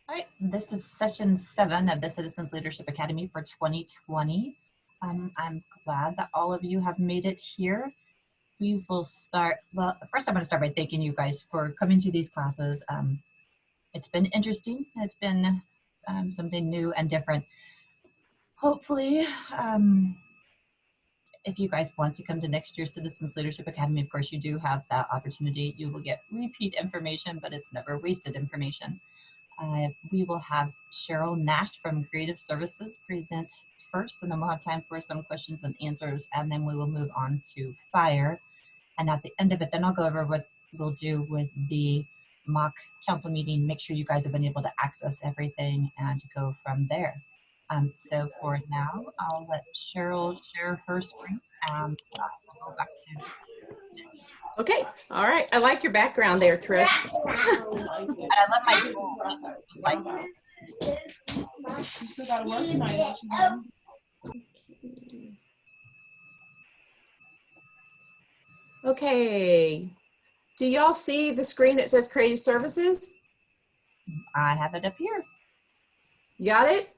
All right, this is session 7 of the Citizens Leadership Academy for 2020. I'm glad that all of you have made it here. We will start, well, first I'm going to start by thanking you guys for coming to these classes. It's been interesting. It's been something new and different. Hopefully, if you guys want to come to next year's Citizens Leadership Academy, of course, you do have that opportunity. You will get repeat information, but it's never wasted information. We will have Cheryl Nash from Creative Services present first, and then we'll have time for some questions and answers, and then we will move on to FIRE. And at the end of it, then I'll go over what we'll do with the mock council meeting, make sure you guys have been able to access everything and go from there. So for now, I'll let Cheryl share her screen and we'll go back to. Okay, all right. I like your background there, Trish. And I love my tools. Like, you still gotta work tonight, don't you? Okay. Do y'all see the screen that says Creative Services? I have it up here. You got it?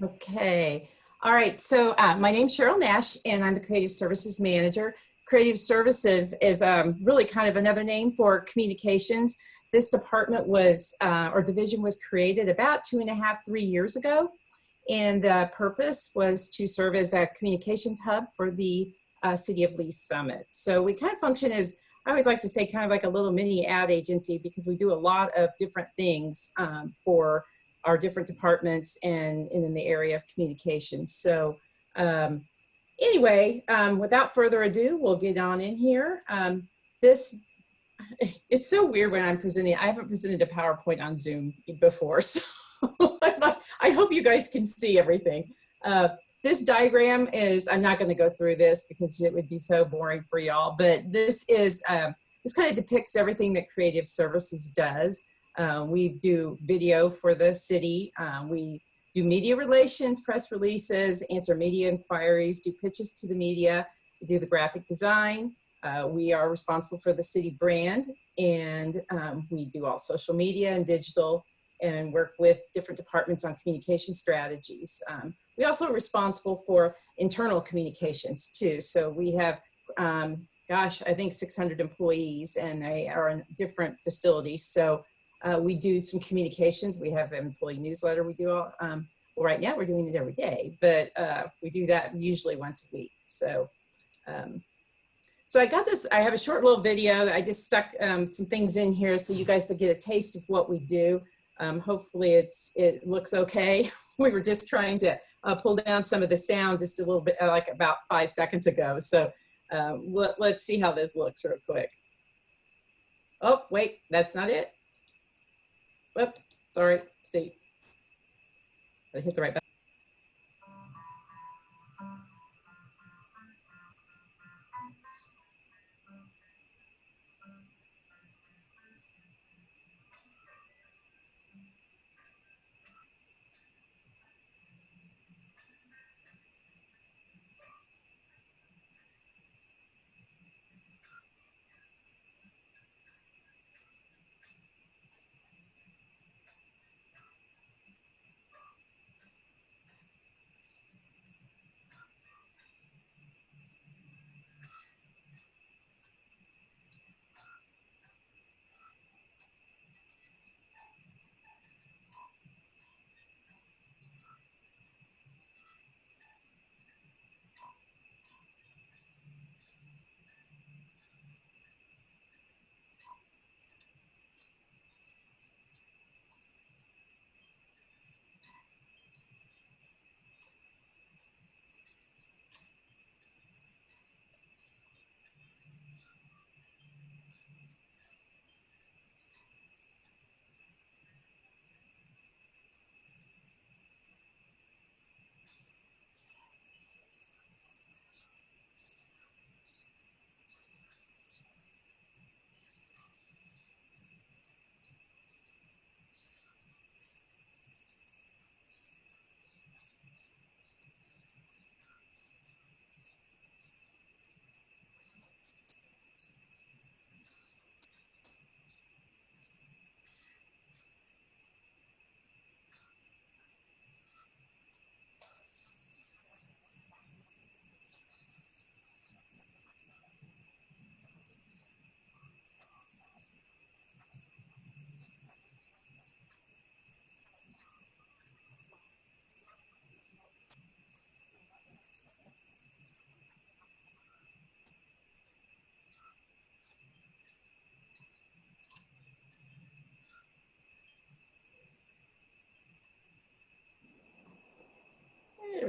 Okay. All right. So my name's Cheryl Nash, and I'm the Creative Services Manager. Creative Services is really kind of another name for communications. This department was, or division was created about 2.5, 3 years ago. And the purpose was to serve as a communications hub for the City of Lee Summit. So we kind of function as, I always like to say, kind of like a little mini ad agency, because we do a lot of different things for our different departments and in the area of communications. So anyway, without further ado, we'll get on in here. It's so weird when I'm presenting. I haven't presented a PowerPoint on Zoom before, so I hope you guys can see everything. This diagram is, I'm not going to go through this because it would be so boring for y'all, but this is, this kind of depicts everything that Creative Services does. We do video for the city. We do media relations, press releases, answer media inquiries, do pitches to the media. We do the graphic design. We are responsible for the city brand, and we do all social media and digital, and work with different departments on communication strategies. We also are responsible for internal communications too. So we have, gosh, I think 600 employees, and they are in different facilities. So we do some communications. We have an employee newsletter. We do all, well, right now we're doing it every day, but we do that usually once a week. So, so I got this, I have a short little video. I just stuck some things in here so you guys would get a taste of what we do. Hopefully it looks okay. We were just trying to pull down some of the sound just a little bit, like about 5 seconds ago. So let's see how this looks real quick. Oh, wait, that's not it. Whoop, sorry, see. I hit the right button.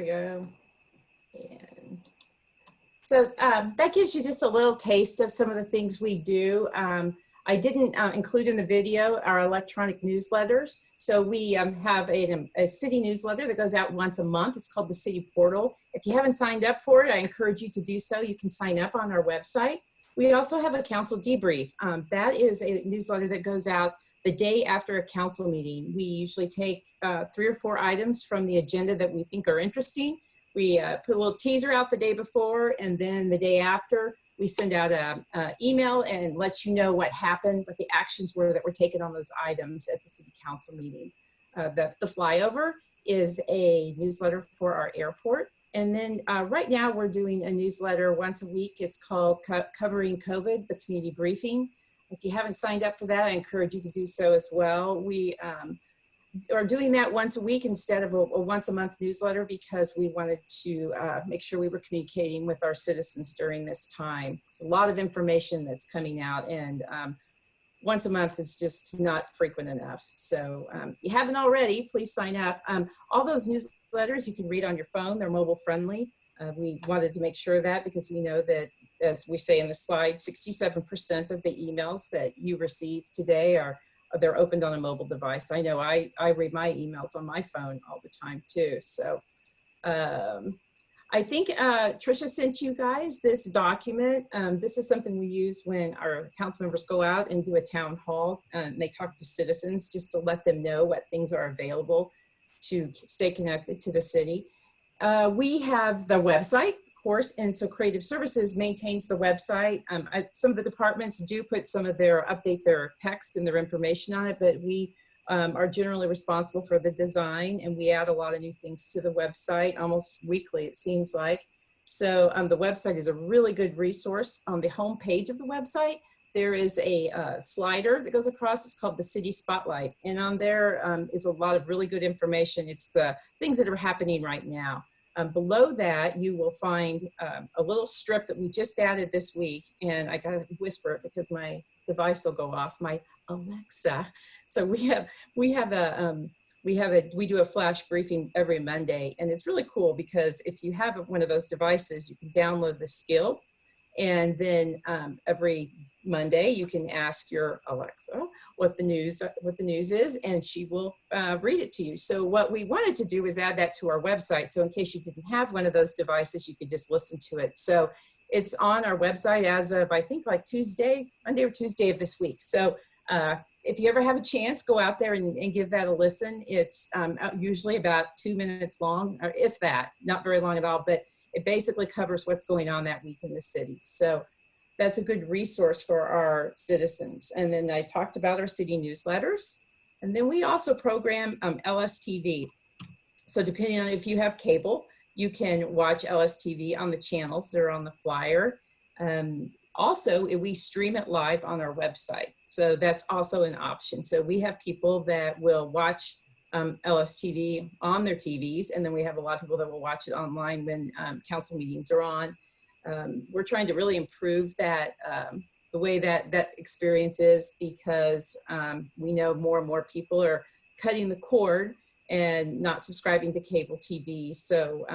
we go. And so that gives you just a little taste of some of the things we do. I didn't include in the video our electronic newsletters. So we have a city newsletter that goes out once a month. It's called the City Portal. If you haven't signed up for it, I encourage you to do so. You can sign up on our website. We also have a council debrief. That is a newsletter that goes out the day after a council meeting. We usually take 3 or 4 items from the agenda that we think are interesting. We put a little teaser out the day before, and then the day after, we send out an email and let you know what happened, what the actions were that were taken on those items at the city council meeting. The flyover is a newsletter for our airport. And then right now we're doing a newsletter once a week. It's called Covering COVID, the community briefing. If you haven't signed up for that, I encourage you to do so as well. We are doing that once a week instead of a once a month newsletter because we wanted to make sure we were communicating with our citizens during this time. It's a lot of information that's coming out, and once a month is just not frequent enough. So if you haven't already, please sign up. All those newsletters you can read on your phone. They're mobile friendly. We wanted to make sure of that because we know that, as we say in the slide, 67% of the emails that you receive today they're opened on a mobile device. I know I read my emails on my phone all the time too. So I think Tricia sent you guys this document. This is something we use when our council members go out and do a town hall and they talk to citizens just to let them know what things are available to stay connected to the city. We have the website, of course, and so Creative Services maintains the website. Some of the departments do put update their text and their information on it, but we are generally responsible for the design, and we add a lot of new things to the website almost weekly, it seems like. So the website is a really good resource. On the home page of the website, there is a slider that goes across. It's called the City Spotlight. And on there is a lot of really good information. It's the things that are happening right now. Below that, you will find a little strip that we just added this week. And I gotta whisper it because my device will go off, my Alexa. So we do a flash briefing every Monday. And it's really cool because if you have one of those devices, you can download the skill. And then every Monday, you can ask your Alexa what the news is, and she will read it to you. So what we wanted to do is add that to our website. So in case you didn't have one of those devices, you could just listen to it. So it's on our website as of, I think, like Monday or Tuesday of this week. So if you ever have a chance, go out there and give that a listen. It's usually about 2 minutes long, or if that, not very long at all, but it basically covers what's going on that week in the city. So that's a good resource for our citizens. And then I talked about our city newsletters. And then we also program LSTV. So depending on if you have cable, you can watch LSTV on the channels that are on the flyer. Also, we stream it live on our website. So that's also an option. So we have people that will watch LSTV on their TVs, and then we have a lot of people that will watch it online when council meetings are on. We're trying to really improve that, the way that experience is, because we know more and more people are cutting the cord and not subscribing to cable TV. So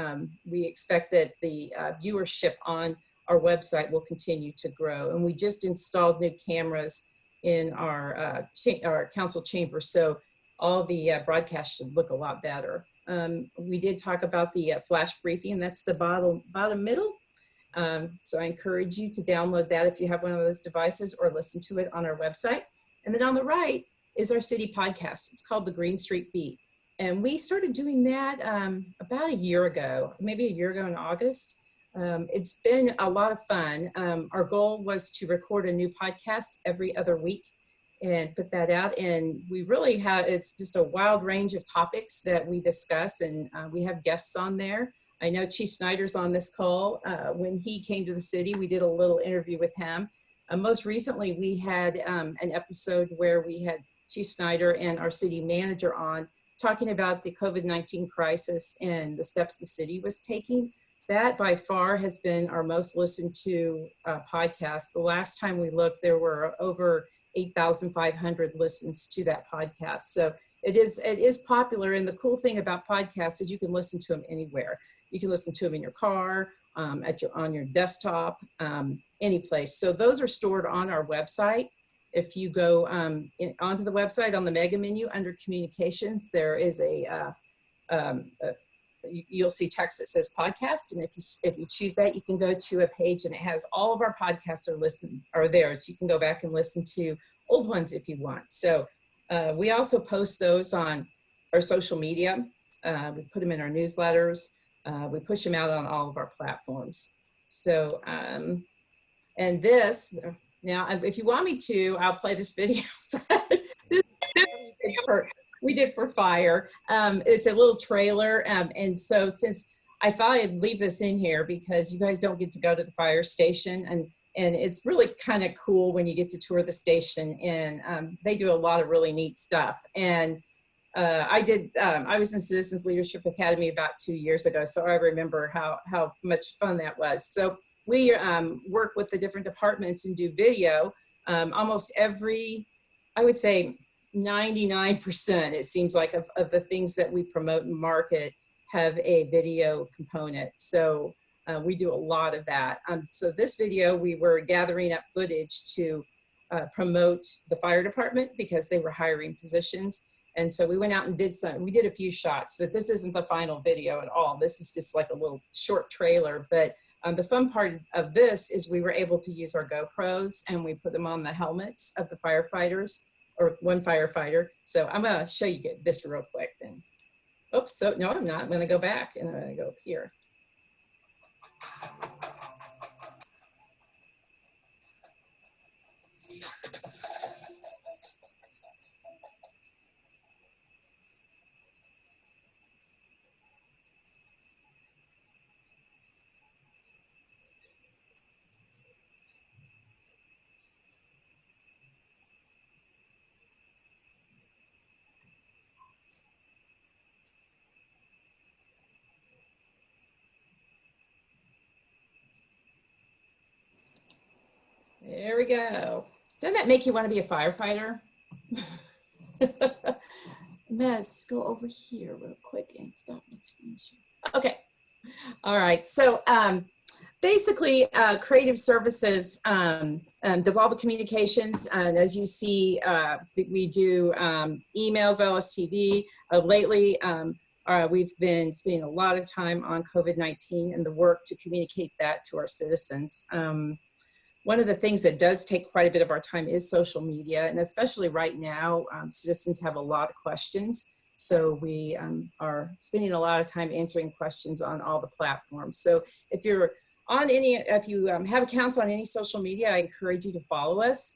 we expect that the viewership on our website will continue to grow. And we just installed new cameras in our council chamber. So all the broadcasts should look a lot better. We did talk about the flash briefing. That's the bottom middle. So I encourage you to download that if you have one of those devices, or listen to it on our website. And then on the right is our city podcast. It's called the Green Street Beat. And we started doing that about a year ago, maybe a year ago in August. It's been a lot of fun. Our goal was to record a new podcast every other week and put that out. And we really have, it's just a wild range of topics that we discuss, and we have guests on there. I know Chief Snyder's on this call. When he came to the city, we did a little interview with him. Most recently, we had an episode where we had Chief Snyder and our city manager on, talking about the COVID-19 crisis and the steps the city was taking. That by far has been our most listened to podcast. The last time we looked, there were over 8,500 listens to that podcast. So it is popular. And the cool thing about podcasts is you can listen to them anywhere. You can listen to them in your car, on your desktop, any place. So those are stored on our website. If you go onto the website on the mega menu under communications, there is you'll see text that says podcast. And if you choose that, you can go to a page and it has all of our podcasts are there. So you can go back and listen to old ones if you want. So we also post those on our social media. We put them in our newsletters. We push them out on all of our platforms. So, and this, now, if you want me to, I'll play this video. we did for fire. It's a little trailer. And so since I thought I'd leave this in here because you guys don't get to go to the fire station, and it's really kind of cool when you get to tour the station, and they do a lot of really neat stuff. And I was in Citizens Leadership Academy about 2 years ago, so I remember how much fun that was. So we work with the different departments and do video. Almost every, I would say 99%, it seems like, of the things that we promote and market have a video component. So we do a lot of that. So this video, we were gathering up footage to promote the fire department because they were hiring positions. And so we went out and we did a few shots, but this isn't the final video at all. This is just like a little short trailer. But the fun part of this is we were able to use our GoPros and we put them on the helmets of the firefighters, or one firefighter. So I'm gonna show you this real quick then. Oops, so no, I'm not. I'm gonna go back and I'm gonna go up here. There we go. Doesn't that make you want to be a firefighter? Let's go over here real quick and stop my screen share. Okay. All right. So basically, creative services does all the communications. And as you see, we do emails, LSTV. Lately, we've been spending a lot of time on COVID-19 and the work to communicate that to our citizens. One of the things that does take quite a bit of our time is social media, and especially right now, citizens have a lot of questions. So we are spending a lot of time answering questions on all the platforms. So if you're on if you have accounts on any social media, I encourage you to follow us.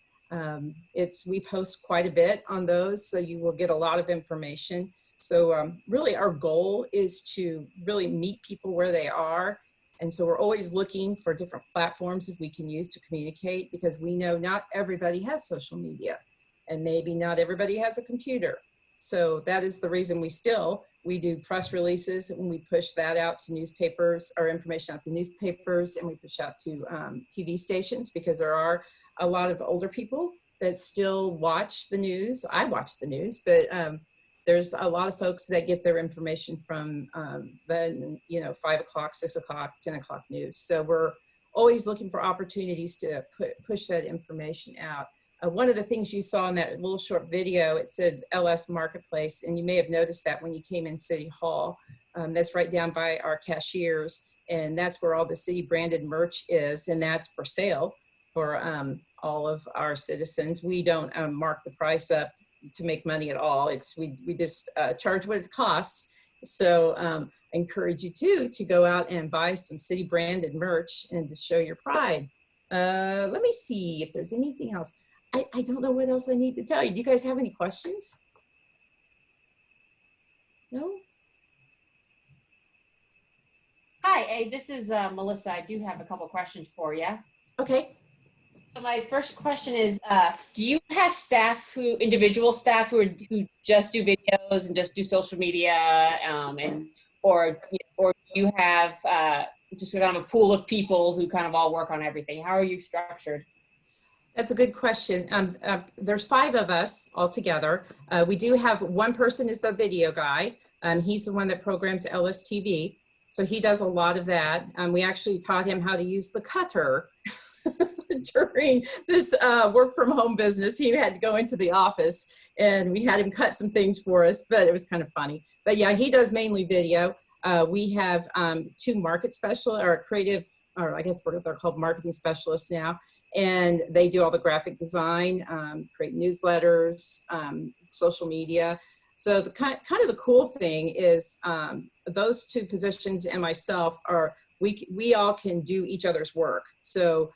We post quite a bit on those, so you will get a lot of information. So really our goal is to really meet people where they are. And so we're always looking for different platforms that we can use to communicate, because we know not everybody has social media and maybe not everybody has a computer. So that is the reason we do press releases, and we push that out to newspapers, our information out to newspapers, and we push out to TV stations, because there are a lot of older people that still watch the news. I watch the news, but there's a lot of folks that get their information from the 5 o'clock, 6 o'clock, 10 o'clock news. So we're always looking for opportunities to push that information out. One of the things you saw in that little short video, it said LS Marketplace, and you may have noticed that when you came in City Hall. That's right down by our cashiers, and that's where all the city branded merch is, and that's for sale for all of our citizens. We don't mark the price up to make money at all. We just charge what it costs. So I encourage you to go out and buy some city branded merch and to show your pride. Let me see if there's anything else. I don't know what else I need to tell you. Do you guys have any questions? No? Hi, this is Melissa. I do have a couple questions for you. Okay. So my first question is, do you have individual staff who just do videos and just do social media, or do you have just kind of a pool of people who kind of all work on everything? How are you structured? That's a good question. There's 5 of us all together. We do have one person is the video guy. He's the one that programs LSTV. So he does a lot of that. We actually taught him how to use the cutter during this work from home business. He had to go into the office and we had him cut some things for us, but it was kind of funny. But yeah, he does mainly video. We have 2 market specialists, or creative, or I guess they're called marketing specialists now. And they do all the graphic design, create newsletters, social media. So the kind of the cool thing is those 2 positions and myself we all can do each other's work. So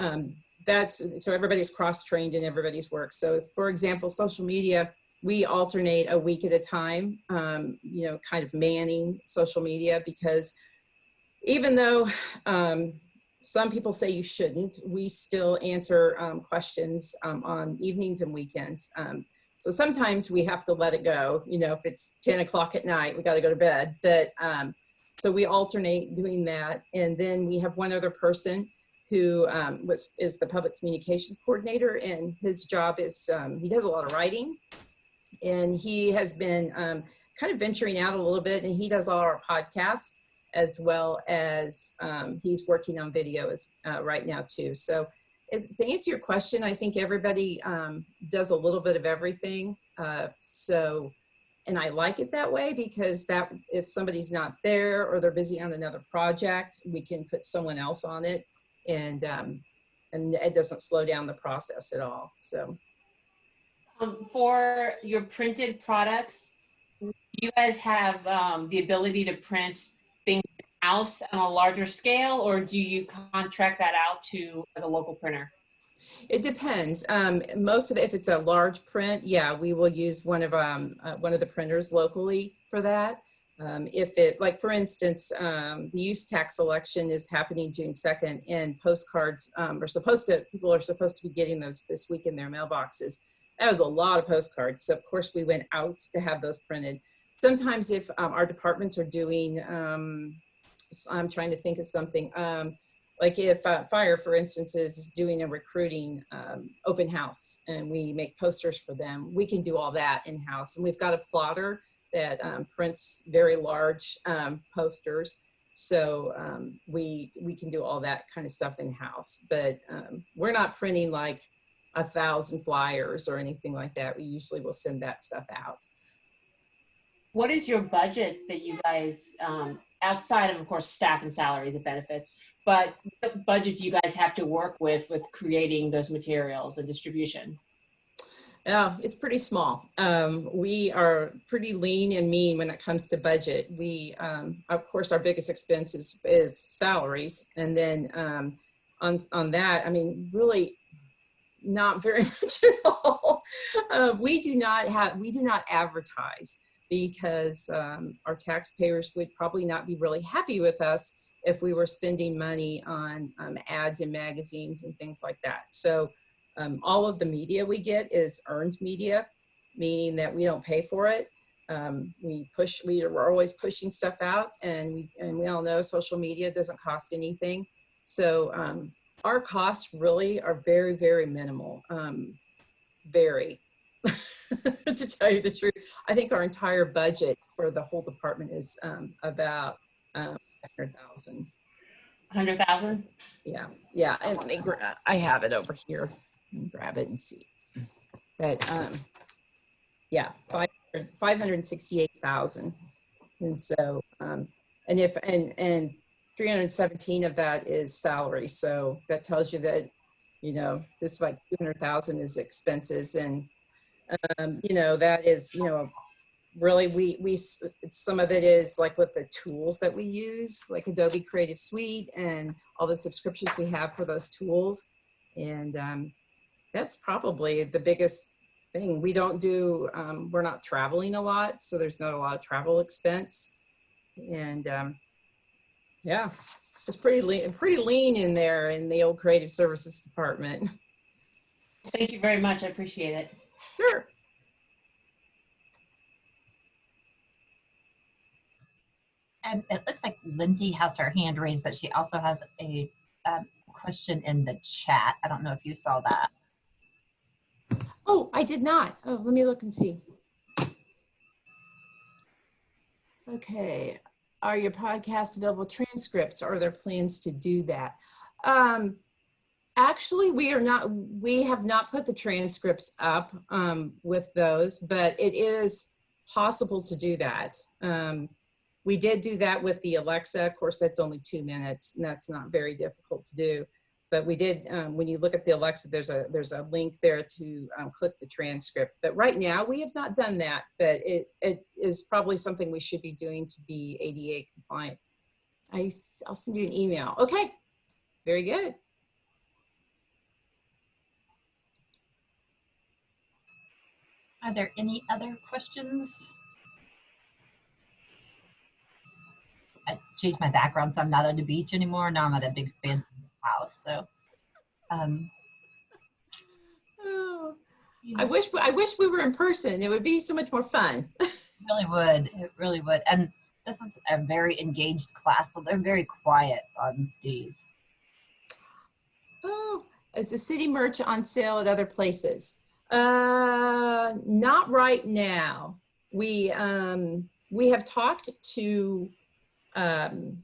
so everybody's cross-trained in everybody's work. So for example, social media, we alternate a week at a time, you know, kind of manning social media, because even though some people say you shouldn't, we still answer questions on evenings and weekends. So sometimes we have to let it go. You know, if it's 10 o'clock at night, we got to go to bed. But so we alternate doing that. And then we have one other person who is the public communications coordinator. And his job is, he does a lot of writing. And he has been kind of venturing out a little bit. And he does all our podcasts, as well as he's working on videos right now too. So to answer your question, I think everybody does a little bit of everything. And I like it that way, because that if somebody's not there or they're busy on another project, we can put someone else on it, and it doesn't slow down the process at all. So for your printed products, do you guys have the ability to print things in-house on a larger scale, or do you contract that out to the local printer? it depends. Most of it, if it's a large print, yeah, we will use one of the printers locally for that. If it, like for instance, the use tax election is happening June 2nd, and postcards people are supposed to be getting those this week in their mailboxes. That was a lot of postcards. So of course we went out to have those printed. Sometimes if our departments are doing, I'm trying to think of something, like if fire, for instance, is doing a recruiting open house and we make posters for them, we can do all that in-house. And we've got a plotter that prints very large posters. So we can do all that kind of stuff in-house. But we're not printing like 1,000 flyers or anything like that. We usually will send that stuff out. What is your budget that you guys, outside of course, staff and salaries and benefits, but what budget do you guys have to work with creating those materials and distribution? Yeah, it's pretty small. We are pretty lean and mean when it comes to budget. We, of course, our biggest expense is salaries. And then on that, I mean, really not very much at all. We do not advertise, because our taxpayers would probably not be really happy with us if we were spending money on ads in magazines and things like that. So all of the media we get is earned media, meaning that we don't pay for it. We're always pushing stuff out, and we all know social media doesn't cost anything. So our costs really are very, very minimal, very. To tell you the truth, I think our entire budget for the whole department is about 100,000. 100,000? Yeah, and let me I have it over here. Let me grab it and see. That yeah, 568,000, and so and 317 of that is salary. So that tells you that, you know, just like 200,000 is expenses, and you know, that is, you know, really we some of it is like with the tools that we use, like Adobe Creative Suite and all the subscriptions we have for those tools. And that's probably the biggest thing. We don't do, we're not traveling a lot, so there's not a lot of travel expense. And yeah, it's pretty lean in there in the old creative services department. Thank you very much. I appreciate it. Sure. And it looks like Lindsay has her hand raised, but she also has a question in the chat. I don't know if you saw that. Oh, I did not. Oh, let me look and see. Okay. are your podcast available transcripts? Are there plans to do that? Actually, we have not put the transcripts up with those, but it is possible to do that. We did do that with the Alexa. Of course, that's only 2 minutes, and that's not very difficult to do. But we did, when you look at the Alexa, there's a link there to click the transcript. But right now, we have not done that, but it is probably something we should be doing to be ADA compliant. I'll send you an email. Okay, very good. Are there any other questions? I changed my background, so I'm not on the beach anymore. Now I'm at a big fancy house. So, Oh, I wish we were in person. It would be so much more fun. it really would. It really would. And this is a very engaged class, so they're very quiet on these. Oh, is the city merch on sale at other places? Not right now. We have talked to one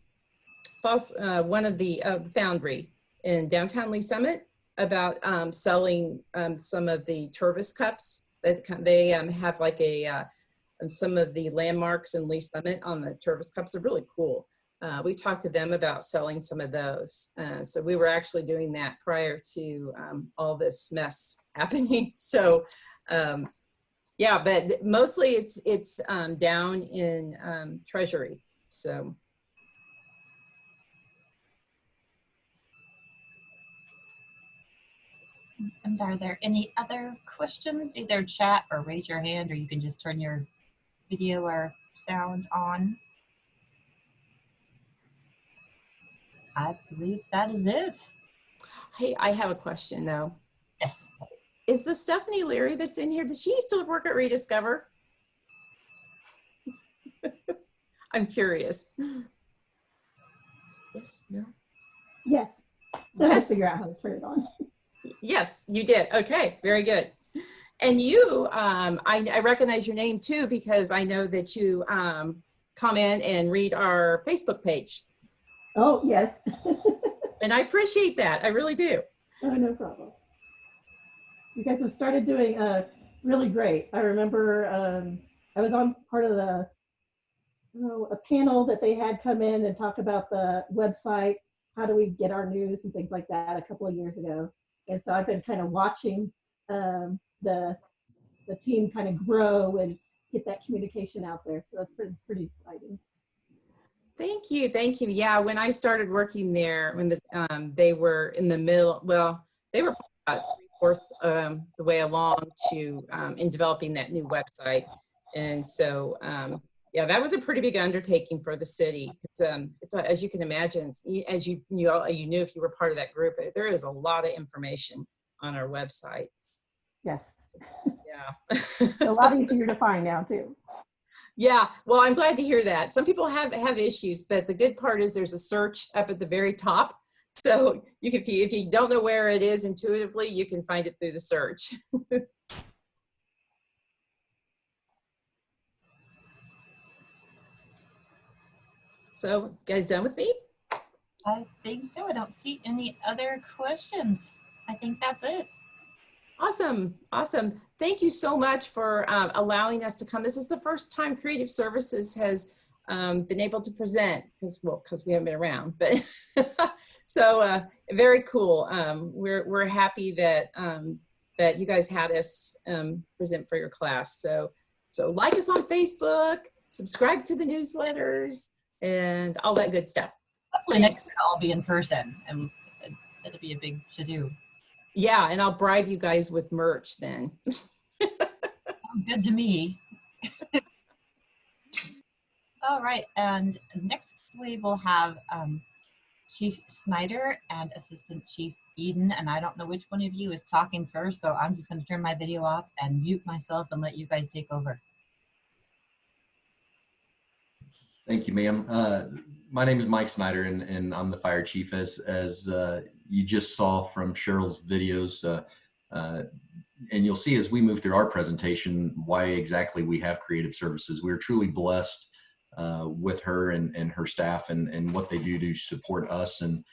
of the Foundry in downtown Lee Summit about selling some of the Tervis cups that they have, like some of the landmarks in Lee Summit on the Tervis cups are really cool. We talked to them about selling some of those. So we were actually doing that prior to all this mess happening. So yeah, but mostly it's down in Treasury. So. And are there any other questions? Either chat or raise your hand, or you can just turn your video or sound on. I believe that is it. Hey, I have a question though. Yes. Is the Stephanie Leary that's in here, does she still work at Rediscover? I'm curious. Yes, no? Yes. Then I Yes. figure out how to turn it on. Yes, you did. Okay, very good. And you, I recognize your name too, because I know that you come in and read our Facebook page. Oh, yes. And I appreciate that. I really do. Oh, no problem. You guys have started doing really great. I remember I was on part of a panel that they had come in and talk about the website, how do we get our news and things like that a couple of years ago. And so I've been kind of watching the team kind of grow and get that communication out there. So that's pretty exciting. Thank you. Thank you. Yeah, when I started working there, when they were in the middle, well, they were about 3/4 the way along to in developing that new website. And so, yeah, that was a pretty big undertaking for the city. It's as you can imagine, as you knew if you were part of that group, there is a lot of information on our website. Yes. Yeah. A lot easier to find now too. Yeah, well, I'm glad to hear that. Some people have issues, but the good part is there's a search up at the very top. So you can, if you don't know where it is intuitively, you can find it through the search. So, guys done with me? I think so. I don't see any other questions. I think that's it. Awesome. Awesome. Thank you so much for allowing us to come. This is the first time Creative Services has been able to present because we haven't been around, but so very cool. We're happy that that you guys had us present for your class. So like us on Facebook, subscribe to the newsletters, and all that good stuff. Hopefully next year I'll be in person, and it'll be a big to-do. Yeah, and I'll bribe you guys with merch then. Sounds good to me. All right, and next we will have Chief Snyder and Assistant Chief Eden, and I don't know which one of you is talking first, so I'm just going to turn my video off and mute myself and let you guys take over. Thank you, ma'am. My name is Mike Snyder, and I'm the fire chief. As you just saw from Cheryl's videos, and you'll see as we move through our presentation why exactly we have Creative Services. We're truly blessed with her and her staff and what they do to support us and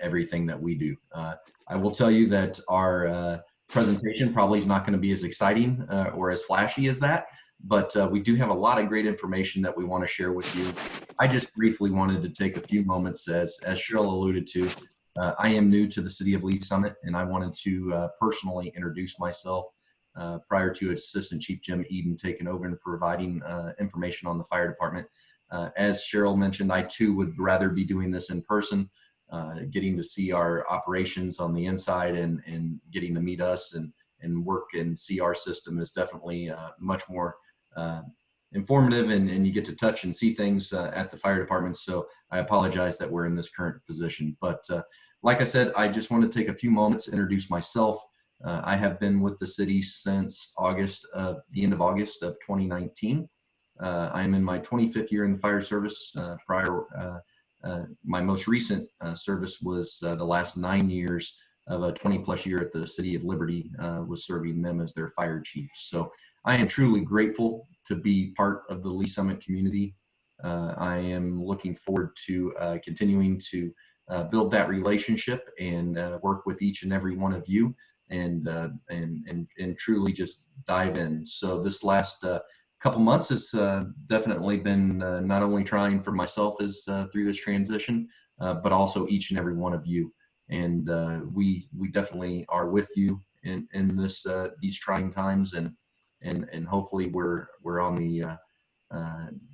everything that we do. I will tell you that our presentation probably is not going to be as exciting or as flashy as that, but we do have a lot of great information that we want to share with you. I just briefly wanted to take a few moments, as Cheryl alluded to. I am new to the City of Lee Summit, and I wanted to personally introduce myself prior to Assistant Chief Jim Eden taking over and providing information on the fire department. As Cheryl mentioned, I too would rather be doing this in person, getting to see our operations on the inside and getting to meet us and work and see our system is definitely much more informative, and you get to touch and see things at the fire department. So I apologize that we're in this current position. But like I said, I just want to take a few moments to introduce myself. I have been with the city since the end of August of 2019. I am in my 25th year in the fire service. My most recent service was the last 9 years of a 20-plus year at the City of Liberty, was serving them as their fire chief. So I am truly grateful to be part of the Lee Summit community. I am looking forward to continuing to build that relationship and work with each and every one of you and truly just dive in. So this last couple months has definitely been not only trying for myself as through this transition, but also each and every one of you. And we definitely are with you in this these trying times, and hopefully we're on the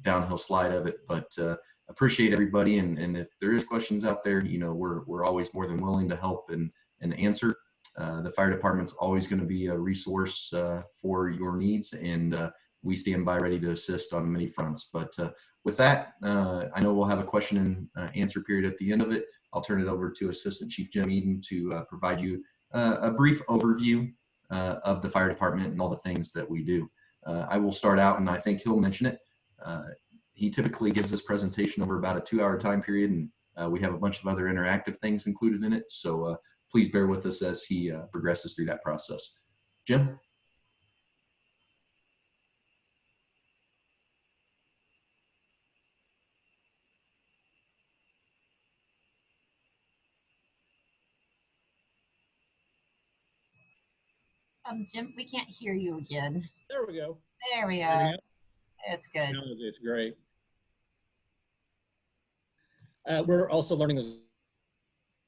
downhill slide of it. But appreciate everybody, and if there is questions out there, you know, we're always more than willing to help and answer. The fire department's always going to be a resource for your needs, and we stand by ready to assist on many fronts. But with that, I know we'll have a question and answer period at the end of it. I'll turn it over to Assistant Chief Jim Eden to provide you a brief overview of the fire department and all the things that we do. I will start out, and I think he'll mention it. He typically gives this presentation over about a 2-hour time period, and we have a bunch of other interactive things included in it. So please bear with us as he progresses through that process. Jim? Jim, we can't hear you again. There we go. There we There are. we go. It's good. It's great. We're also learning the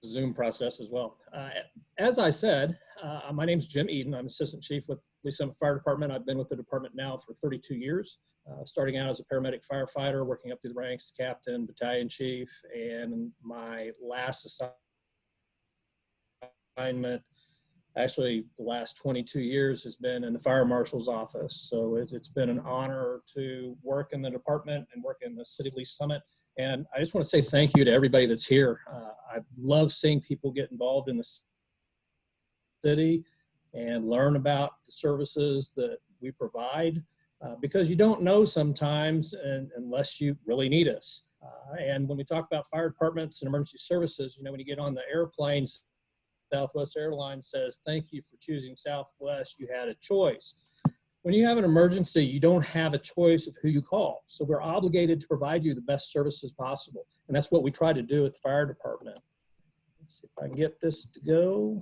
Zoom process as well. As I said, my name is Jim Eden. I'm Assistant Chief with Lee Summit Fire Department. I've been with the department now for 32 years, starting out as a paramedic firefighter, working up through the ranks, captain, battalion chief, and my last assignment, actually the last 22 years, has been in the fire marshal's office. So it's been an honor to work in the department and work in the City of Lee Summit. And I just want to say thank you to everybody that's here. I love seeing people get involved in the city and learn about the services that we provide, because you don't know sometimes unless you really need us. And when we talk about fire departments and emergency services, you know, when you get on the airplanes, Southwest Airlines says, thank you for choosing Southwest. You had a choice. When you have an emergency, you don't have a choice of who you call. So we're obligated to provide you the best services possible. And that's what we try to do at the fire department. Let's see if I can get this to go.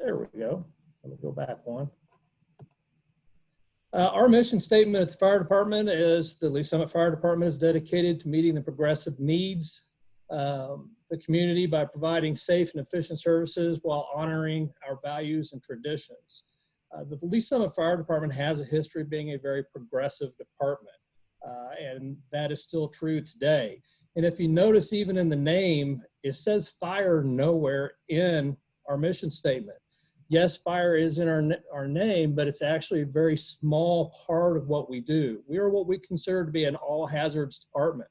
There we go. Let me go back one. Our mission statement at the fire department is the Lee Summit Fire Department is dedicated to meeting the progressive needs of the community by providing safe and efficient services while honoring our values and traditions. The Lee Summit Fire Department has a history of being a very progressive department, and that is still true today. And if you notice, even in the name, it says fire nowhere in our mission statement. Yes, fire is in our name, but it's actually a very small part of what we do. We are what we consider to be an all hazards department.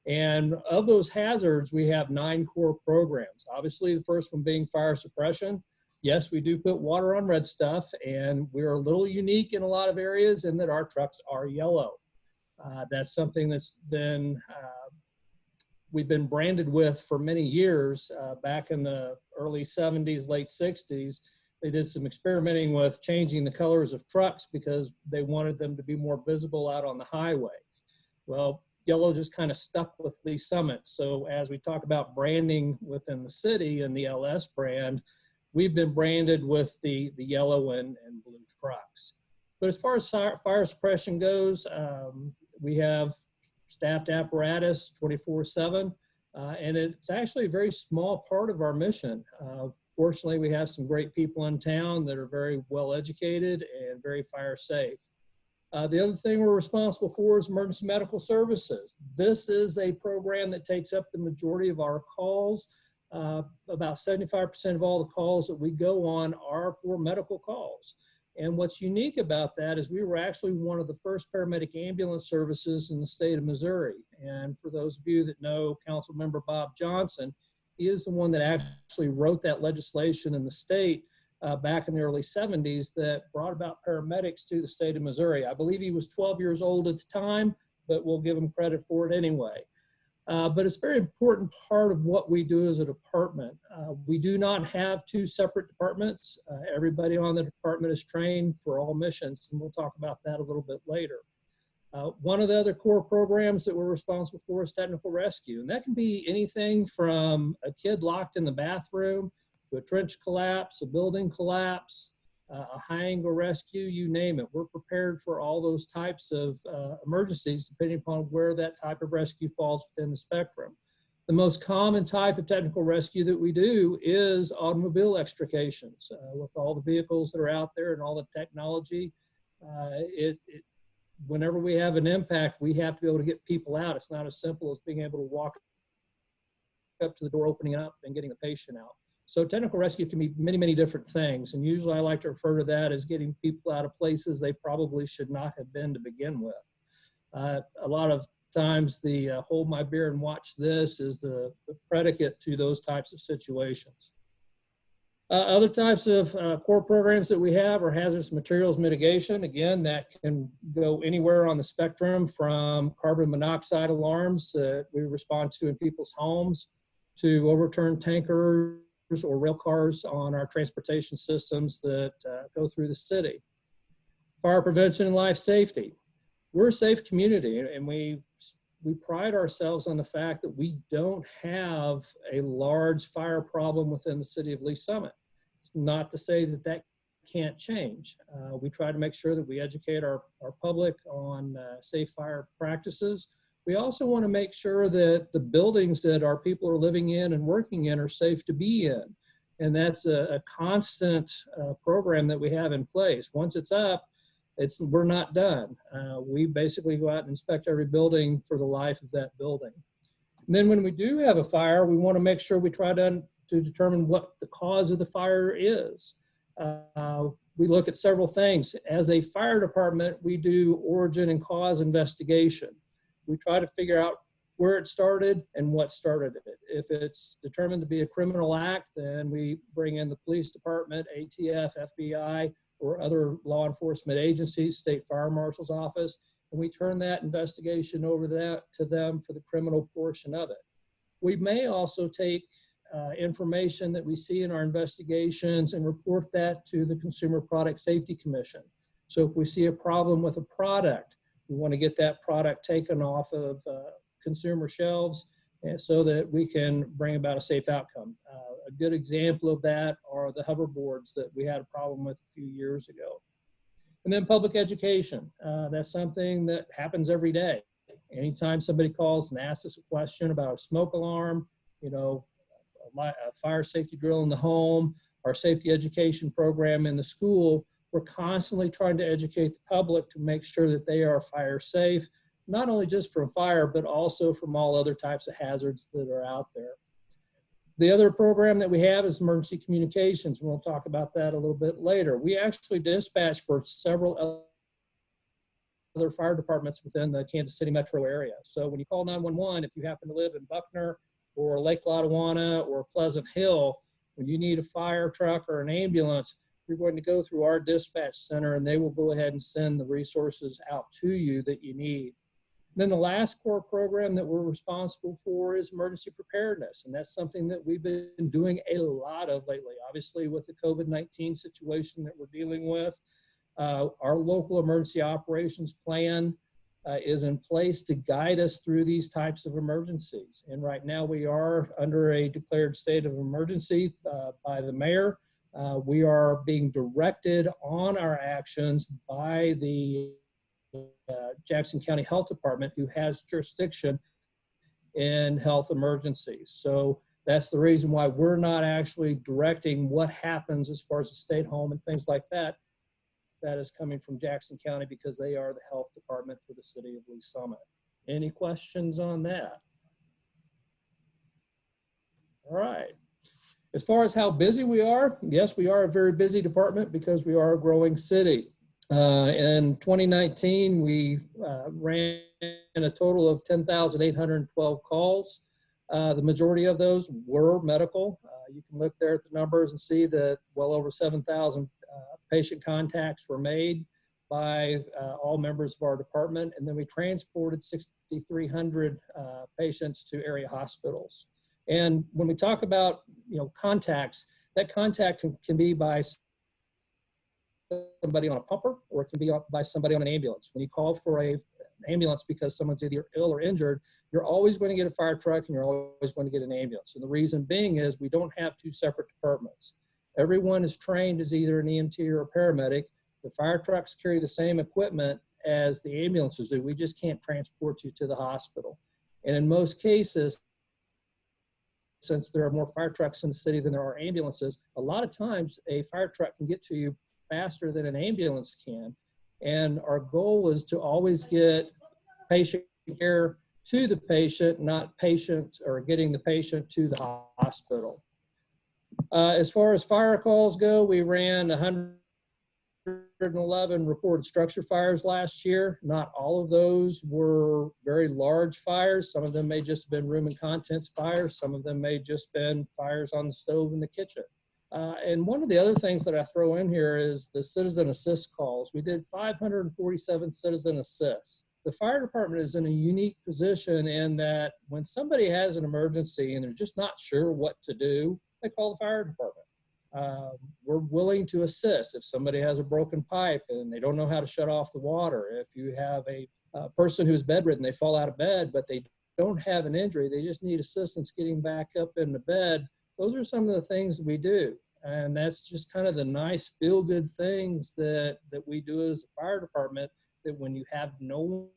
And of those hazards, we have 9 core programs. Obviously, the first one being fire suppression. Yes, we do put water on red stuff, and we're a little unique in a lot of areas in that our trucks are yellow. That's something that's been, we've been branded with for many years, back in the early 70s, late 60s. They did some experimenting with changing the colors of trucks because they wanted them to be more visible out on the highway. Well, yellow just kind of stuck with Lee Summit. So as we talk about branding within the city and the LS brand, we've been branded with the yellow and blue trucks. But as far as fire suppression goes, we have staffed apparatus 24/7, and it's actually a very small part of our mission. Fortunately, we have some great people in town that are very well educated and very fire safe. The other thing we're responsible for is emergency medical services. This is a program that takes up the majority of our calls. About 75% of all the calls that we go on are for medical calls. And what's unique about that is we were actually one of the first paramedic ambulance services in the state of Missouri. And for those of you that know Councilmember Bob Johnson, he is the one that actually wrote that legislation in the state back in the early 70s that brought about paramedics to the state of Missouri. I believe he was 12 years old at the time, but we'll give him credit for it anyway. But it's a very important part of what we do as a department. We do not have two separate departments. Everybody on the department is trained for all missions, and we'll talk about that a little bit later. One of the other core programs that we're responsible for is technical rescue, and that can be anything from a kid locked in the bathroom to a trench collapse, a building collapse, a high angle rescue, you name it. We're prepared for all those types of emergencies depending upon where that type of rescue falls within the spectrum. The most common type of technical rescue that we do is automobile extrications. With all the vehicles that are out there and all the technology, whenever we have an impact, we have to be able to get people out. It's not as simple as being able to walk up to the door, opening up, and getting the patient out. So technical rescue can be many, many different things. And usually I like to refer to that as getting people out of places they probably should not have been to begin with. A lot of times the hold my beer and watch this is the predicate to those types of situations. Other types of core programs that we have are hazardous materials mitigation. Again, that can go anywhere on the spectrum from carbon monoxide alarms that we respond to in people's homes to overturned tankers or rail cars on our transportation systems that go through the city. Fire prevention and life safety. We're a safe community, and we pride ourselves on the fact that we don't have a large fire problem within the city of Lee Summit. It's not to say that that can't change. We try to make sure that we educate our public on safe fire practices. We also want to make sure that the buildings that our people are living in and working in are safe to be in. And that's a constant program that we have in place. Once it's up, we're not done. We basically go out and inspect every building for the life of that building. And then when we do have a fire, we want to make sure we try to determine what the cause of the fire is. We look at several things. As a fire department, we do origin and cause investigation. We try to figure out where it started and what started it. If it's determined to be a criminal act, then we bring in the police department, ATF, FBI, or other law enforcement agencies, state fire marshal's office, and we turn that investigation over to them for the criminal portion of it. We may also take information that we see in our investigations and report that to the Consumer Product Safety Commission. So if we see a problem with a product, we want to get that product taken off of consumer shelves and so that we can bring about a safe outcome. A good example of that are the hoverboards that we had a problem with a few years ago. And then public education. That's something that happens every day. Anytime somebody calls and asks us a question about a smoke alarm, a fire safety drill in the home, our safety education program in the school, we're constantly trying to educate the public to make sure that they are fire safe, not only just from fire, but also from all other types of hazards that are out there. The other program that we have is emergency communications. We'll talk about that a little bit later. We actually dispatch for several other fire departments within the Kansas City metro area. So when you call 911, if you happen to live in Buckner or Lake Lotawana or Pleasant Hill, when you need a fire truck or an ambulance, you're going to go through our dispatch center and they will go ahead and send the resources out to you that you need. Then the last core program that we're responsible for is emergency preparedness. And that's something that we've been doing a lot of lately. Obviously, with the COVID-19 situation that we're dealing with, our local emergency operations plan is in place to guide us through these types of emergencies. And right now we are under a declared state of emergency by the mayor. We are being directed on our actions by the Jackson County Health Department, who has jurisdiction in health emergencies. So that's the reason why we're not actually directing what happens as far as the stay at home and things like that. That is coming from Jackson County because they are the health department for the city of Lee Summit. Any questions on that? All right. As far as how busy we are, yes, we are a very busy department because we are a growing city. In 2019, we ran a total of 10,812 calls. The majority of those were medical. You can look there at the numbers and see that well over 7,000 patient contacts were made by all members of our department. And then we transported 6,300 patients to area hospitals. And when we talk about, contacts, that contact can be by somebody on a pumper, or it can be by somebody on an ambulance. When you call for an ambulance because someone's either ill or injured, you're always going to get a fire truck and you're always going to get an ambulance. And the reason being is we don't have two separate departments. Everyone is trained as either an EMT or a paramedic. The fire trucks carry the same equipment as the ambulances do. We just can't transport you to the hospital. And in most cases, since there are more fire trucks in the city than there are ambulances, a lot of times a fire truck can get to you faster than an ambulance can. And our goal is to always get patient care to the patient, not patient or getting the patient to the hospital. As far as fire calls go, we ran 111 reported structure fires last year. Not all of those were very large fires. Some of them may just have been room and contents fires. Some of them may just been fires on the stove in the kitchen. And one of the other things that I throw in here is the citizen assist calls. We did 547 citizen assists. The fire department is in a unique position in that when somebody has an emergency and they're just not sure what to do, they call the fire department. We're willing to assist if somebody has a broken pipe and they don't know how to shut off the water. If you have a person who's bedridden, they fall out of bed, but they don't have an injury, they just need assistance getting back up in the bed. Those are some of the things that we do. And that's just kind of the nice feel-good things that we do as a fire department, that when you have no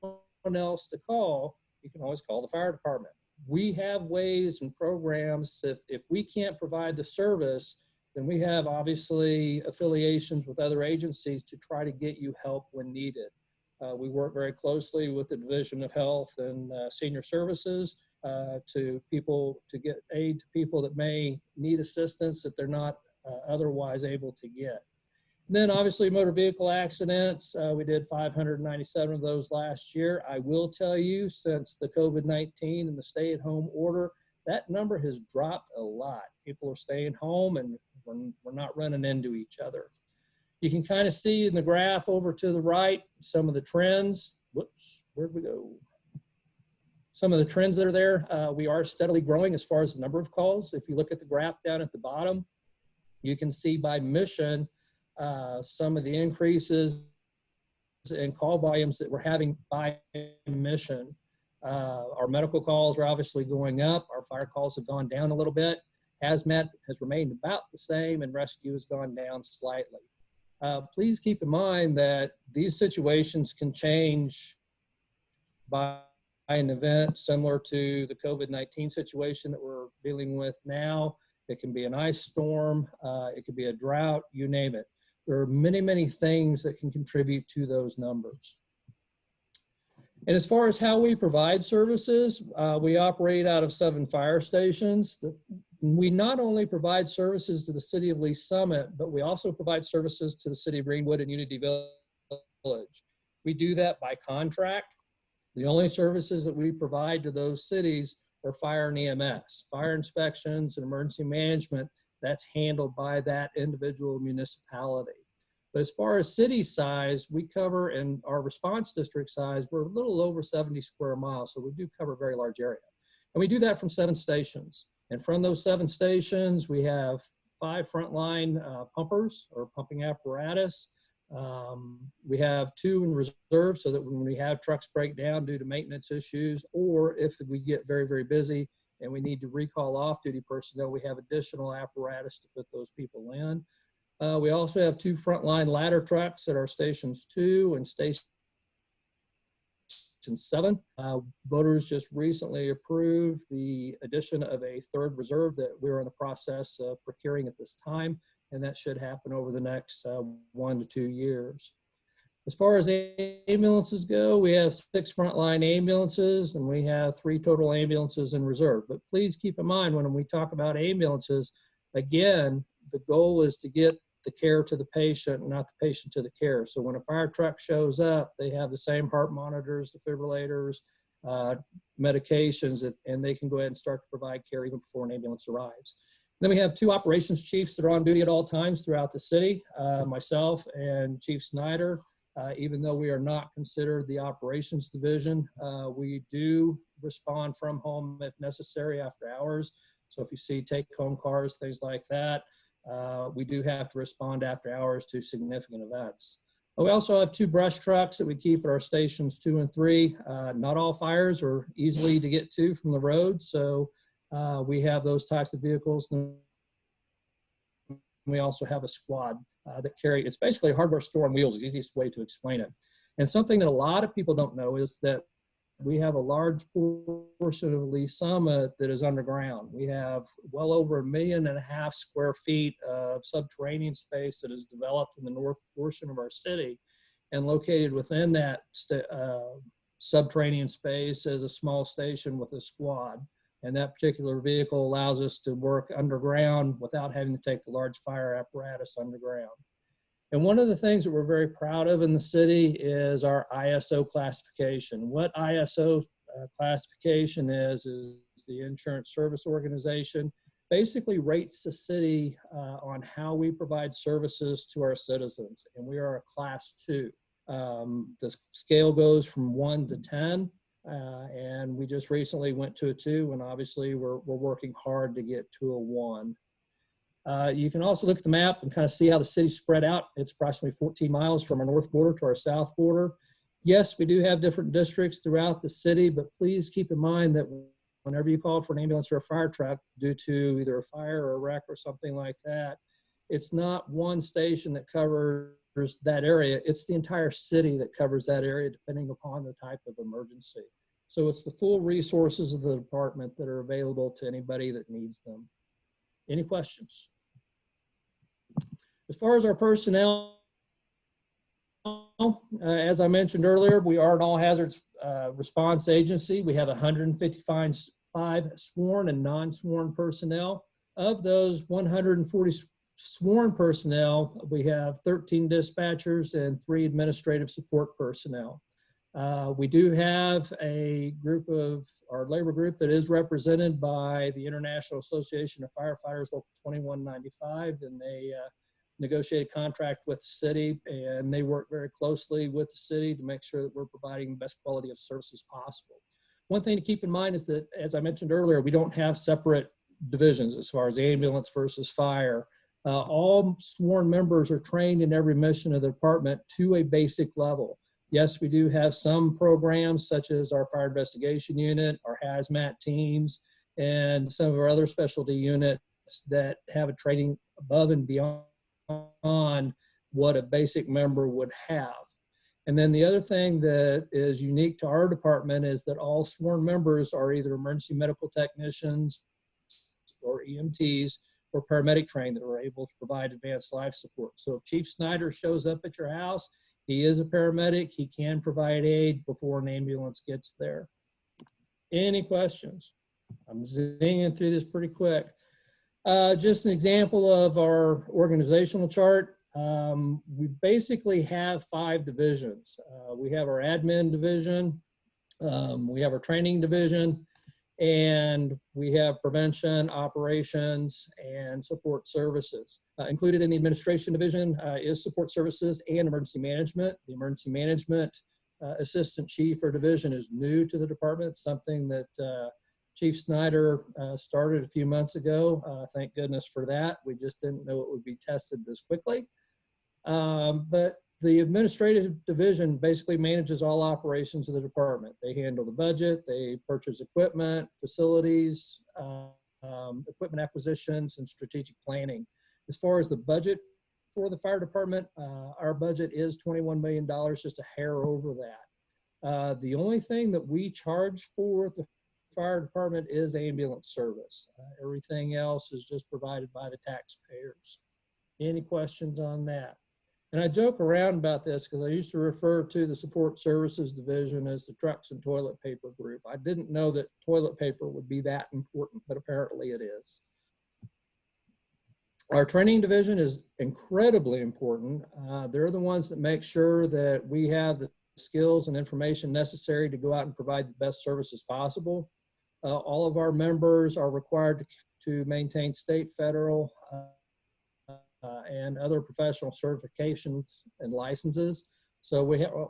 one else to call, you can always call the fire department. We have ways and programs that if we can't provide the service, then we have obviously affiliations with other agencies to try to get you help when needed. We work very closely with the Division of Health and Senior Services to get aid to people that may need assistance that they're not otherwise able to get. And then obviously motor vehicle accidents, we did 597 of those last year. I will tell you, since the COVID-19 and the stay-at-home order, that number has dropped a lot. People are staying home and we're not running into each other. You can kind of see in the graph over to the right some of the trends. Whoops, where'd we go? Some of the trends that are there. We are steadily growing as far as the number of calls. If you look at the graph down at the bottom, you can see by mission some of the increases in call volumes that we're having by mission. Our medical calls are obviously going up. Our fire calls have gone down a little bit. Hazmat has remained about the same, and rescue has gone down slightly. Please keep in mind that these situations can change by an event similar to the COVID-19 situation that we're dealing with now. It can be an ice storm, it could be a drought, you name it. There are many, many things that can contribute to those numbers. And as far as how we provide services, we operate out of 7 fire stations. We not only provide services to the city of Lee Summit, but we also provide services to the city of Greenwood and Unity Village. We do that by contract. The only services that we provide to those cities are fire and EMS. Fire inspections and emergency management, that's handled by that individual municipality. But as far as city size, we cover, in our response district size, we're a little over 70 square miles. So we do cover a very large area. And we do that from 7 stations. And from those 7 stations, we have 5 frontline pumpers or pumping apparatus. We have 2 in reserve so that when we have trucks break down due to maintenance issues, or if we get very, very busy and we need to recall off-duty personnel, we have additional apparatus to put those people in. We also have 2 frontline ladder trucks at our stations 2 and station 7. Voters just recently approved the addition of a 3rd reserve that we're in the process of procuring at this time, and that should happen over the next 1 to 2 years. As far as ambulances go, we have 6 frontline ambulances and we have 3 total ambulances in reserve. But please keep in mind when we talk about ambulances, again, the goal is to get the care to the patient, not the patient to the care. So when a fire truck shows up, they have the same heart monitors, defibrillators, medications, and they can go ahead and start to provide care even before an ambulance arrives. Then we have 2 operations chiefs that are on duty at all times throughout the city, myself and Chief Snyder. Even though we are not considered the operations division, we do respond from home if necessary after hours. So if you see take-home cars, things like that, we do have to respond after hours to significant events. But we also have 2 brush trucks that we keep at our stations 2 and 3. Not all fires are easily to get to from the road, so we have those types of vehicles. And we also have a squad that carry, it's basically a hardware store on wheels, is the easiest way to explain it. And something that a lot of people don't know is that we have a large portion of Lee Summit that is underground. We have well over 1.5 million square feet of subterranean space that is developed in the north portion of our city, and located within that subterranean space is a small station with a squad. And that particular vehicle allows us to work underground without having to take the large fire apparatus underground. And one of the things that we're very proud of in the city is our ISO classification. What ISO classification is the Insurance Service Organization basically rates the city on how we provide services to our citizens. And we are a class 2. The scale goes from 1 to 10. And we just recently went to a 2, and obviously we're working hard to get to a 1. You can also look at the map and kind of see how the city's spread out. It's approximately 14 miles from our north border to our south border. Yes, we do have different districts throughout the city, but please keep in mind that whenever you call for an ambulance or a fire truck due to either a fire or a wreck or something like that, it's not one station that covers that area. It's the entire city that covers that area depending upon the type of emergency. So it's the full resources of the department that are available to anybody that needs them. Any questions? As far as our personnel, as I mentioned earlier, we are an all hazards response agency. We have 155 sworn and non-sworn personnel. Of those 140 sworn personnel, we have 13 dispatchers and 3 administrative support personnel. We do have a group of our labor group that is represented by the International Association of Firefighters Local 2195, and they negotiate a contract with the city, and they work very closely with the city to make sure that we're providing the best quality of services possible. One thing to keep in mind is that, as I mentioned earlier, we don't have separate divisions as far as ambulance versus fire. All sworn members are trained in every mission of the department to a basic level. Yes, we do have some programs such as our fire investigation unit, our hazmat teams, and some of our other specialty units that have a training above and beyond what a basic member would have. And then the other thing that is unique to our department is that all sworn members are either emergency medical technicians or EMTs or paramedic trained that are able to provide advanced life support. So if Chief Snyder shows up at your house, he is a paramedic. He can provide aid before an ambulance gets there. Any questions? I'm zooming through this pretty quick. Just an example of our organizational chart. We basically have 5 divisions. We have our admin division, we have our training division, And we have prevention, operations, and support services. Included in the administration division is support services and emergency management. The emergency management assistant chief or division is new to the department, something that Chief Snyder started a few months ago. Thank goodness for that. We just didn't know it would be tested this quickly. But the administrative division basically manages all operations of the department. They handle the budget, they purchase equipment, facilities, equipment acquisitions, and strategic planning. As far as the budget for the fire department, our budget is $21 million, just a hair over that. The only thing that we charge for the fire department is ambulance service. Everything else is just provided by the taxpayers. Any questions on that? And I joke around about this because I used to refer to the support services division as the trucks and toilet paper group. I didn't know that toilet paper would be that important, but apparently it is. Our training division is incredibly important. They're the ones that make sure that we have the skills and information necessary to go out and provide the best services possible. All of our members are required to maintain state, federal, and other professional certifications and licenses. So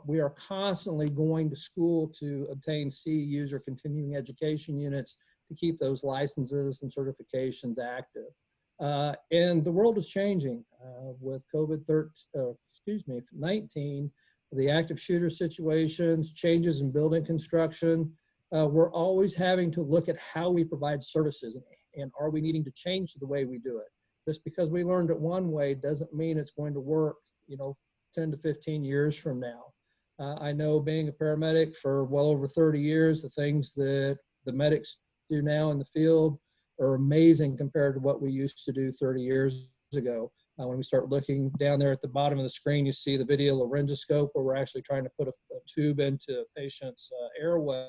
we are constantly going to school to obtain CEUs or continuing education units to keep those licenses and certifications active. And the world is changing with COVID-19, the active shooter situations, changes in building construction. We're always having to look at how we provide services and are we needing to change the way we do it. Just because we learned it one way doesn't mean it's going to work, 10 to 15 years from now. I know being a paramedic for well over 30 years, the things that the medics do now in the field are amazing compared to what we used to do 30 years ago. When we start looking down there at the bottom of the screen, you see the video laryngoscope where we're actually trying to put a tube into a patient's airway.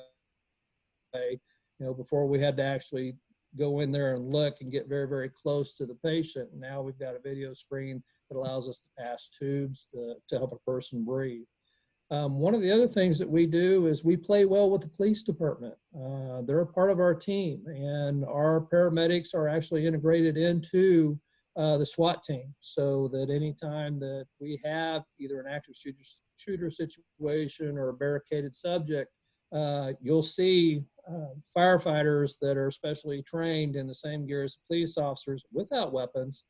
Before we had to actually go in there and look and get very, very close to the patient. Now we've got a video screen that allows us to pass tubes to help a person breathe. One of the other things that we do is we play well with the police department. They're a part of our team, and our paramedics are actually integrated into the SWAT team, so that anytime that we have either an active shooter situation or a barricaded subject, you'll see firefighters that are specially trained in the same gear as police officers without weapons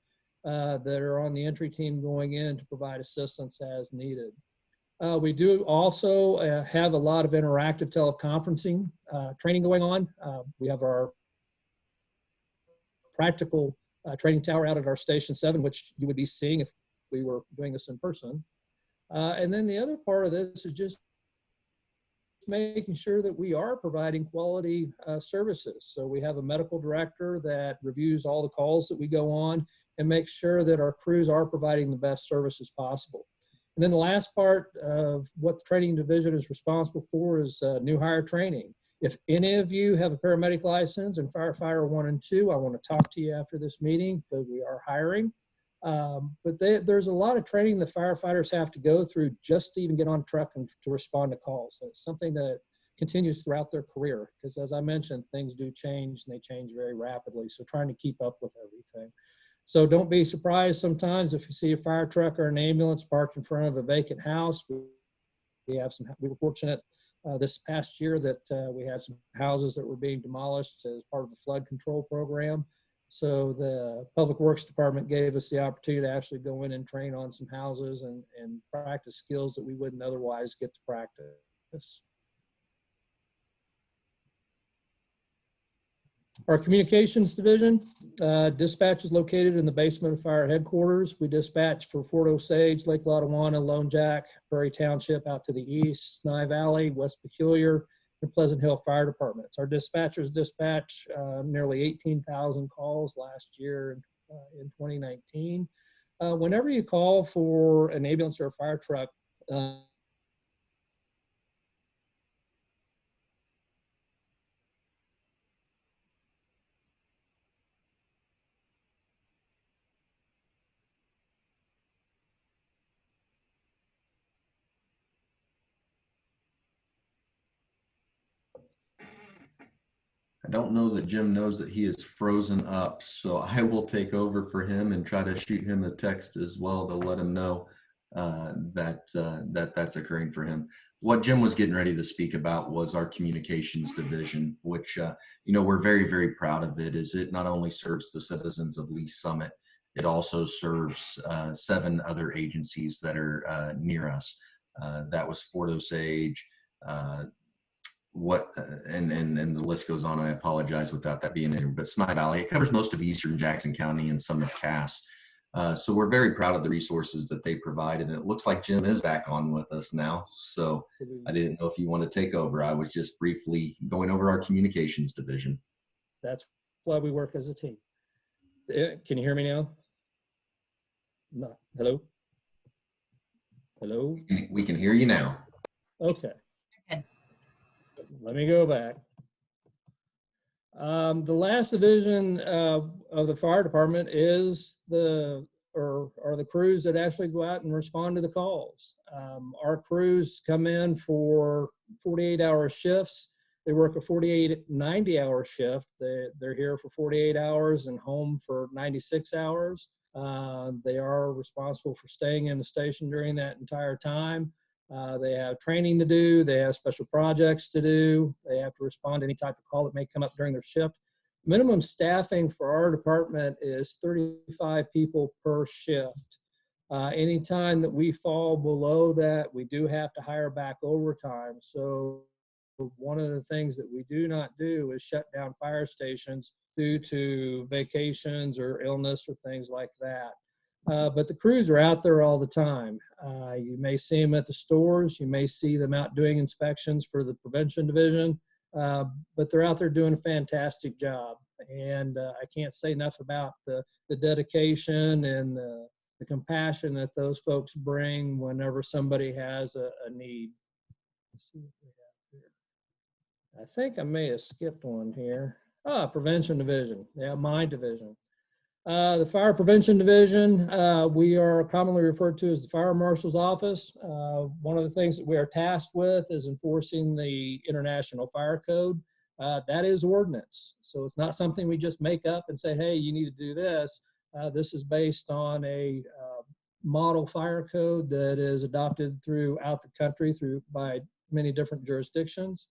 that are on the entry team going in to provide assistance as needed. We do also have a lot of interactive teleconferencing training going on. We have our practical training tower out at our Station 7, which you would be seeing if we were doing this in person. And then the other part of this is just making sure that we are providing quality services. So we have a medical director that reviews all the calls that we go on and makes sure that our crews are providing the best services possible. And then the last part of what the training division is responsible for is new hire training. If any of you have a paramedic license and firefighter 1 and 2, I want to talk to you after this meeting because we are hiring. But there's a lot of training the firefighters have to go through just to even get on a truck and to respond to calls. So it's something that continues throughout their career because, as I mentioned, things do change and they change very rapidly. So trying to keep up with everything. So don't be surprised sometimes if you see a fire truck or an ambulance parked in front of a vacant house. We were fortunate this past year that we had some houses that were being demolished as part of the flood control program. So the Public Works Department gave us the opportunity to actually go in and train on some houses and practice skills that we wouldn't otherwise get to practice. Our communications division, dispatch is located in the basement of fire headquarters. We dispatch for Fort Osage, Lake Lotawana, Lone Jack, Prairie Township out to the east, Snai Valley, West Peculiar, and Pleasant Hill Fire Departments. Our dispatchers dispatch nearly 18,000 calls last year in 2019. Whenever you call for an ambulance or a fire truck, don't know that Jim knows that he is frozen up, so I will take over for him and try to shoot him a text as well to let him know that's occurring for him. What Jim was getting ready to speak about was our communications division, which we're very, very proud of it. Is it not only serves the citizens of Lee Summit, it also serves 7 other agencies that are near us. That was Fort Osage, and the list goes on. I apologize without that being in, but Snide Valley, it covers most of eastern Jackson County and some of Cass. So we're very proud of the resources that they provided. And it looks like Jim is back on with us now. So I didn't know if you want to take over. I was just briefly going over our communications division. That's why we work as a team. Can you hear me now? No. Hello? Hello? We can hear you now. Okay. Let me go back. The last division of the fire department is the crews that actually go out and respond to the calls. Our crews come in for 48-hour shifts. They work a 48, 90-hour shift. They're here for 48 hours and home for 96 hours. They are responsible for staying in the station during that entire time. They have training to do. They have special projects to do. They have to respond to any type of call that may come up during their shift. Minimum staffing for our department is 35 people per shift. Anytime that we fall below that, we do have to hire back overtime. So one of the things that we do not do is shut down fire stations due to vacations or illness or things like that. But the crews are out there all the time. You may see them at the stores. You may see them out doing inspections for the prevention division, but they're out there doing a fantastic job. And I can't say enough about the dedication and the compassion that those folks bring whenever somebody has a need. Let's see what we have here. I think I may have skipped one here. Prevention division. Yeah, my division. The Fire Prevention Division, we are commonly referred to as the Fire Marshal's Office. One of the things that we are tasked with is enforcing the International Fire Code. That is ordinance. So it's not something we just make up and say, hey, you need to do this. This is based on a model fire code that is adopted throughout the country by many different jurisdictions.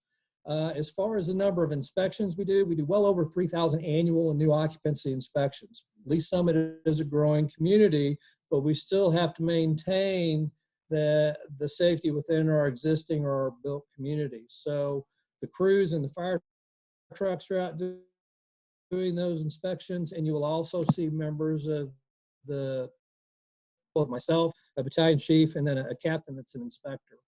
As far as the number of inspections we do well over 3,000 annual and new occupancy inspections. Lee Summit is a growing community, but we still have to maintain the safety within our existing or our built community. So the crews and the fire trucks are out doing those inspections, and you will also see members of myself, a battalion chief, and then a captain that's an inspector.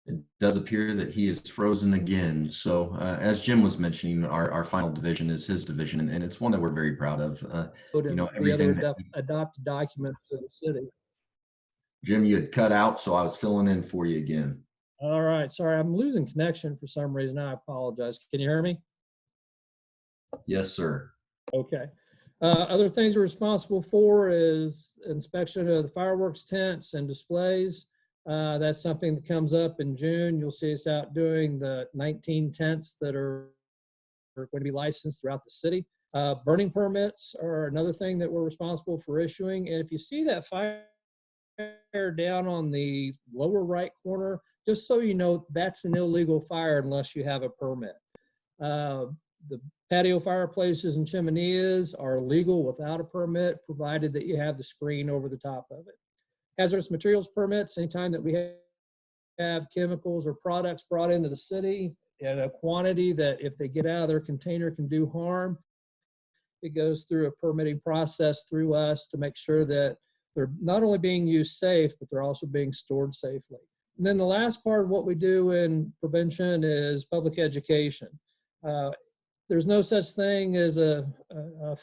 It does appear that he is frozen again. So as Jim was mentioning, our final division is his division, and it's one that we're very proud of. Everything the other adopted documents of the city. Jim, you had cut out, so I was filling in for you again. All right. Sorry, I'm losing connection for some reason. I apologize. Can you hear me? Yes, sir. Okay. Other things we're responsible for is inspection of the fireworks tents and displays. That's something that comes up in June. You'll see us out doing the 19 tents that are going to be licensed throughout the city. Burning permits are another thing that we're responsible for issuing. And if you see that fire down on the lower right corner, just so you know, that's an illegal fire unless you have a permit. The patio fireplaces and chimeneas are legal without a permit, provided that you have the screen over the top of it. Hazardous materials permits, anytime that we have chemicals or products brought into the city in a quantity that if they get out of their container can do harm, it goes through a permitting process through us to make sure that they're not only being used safe, but they're also being stored safely. And then the last part of what we do in prevention is public education. There's no such thing as a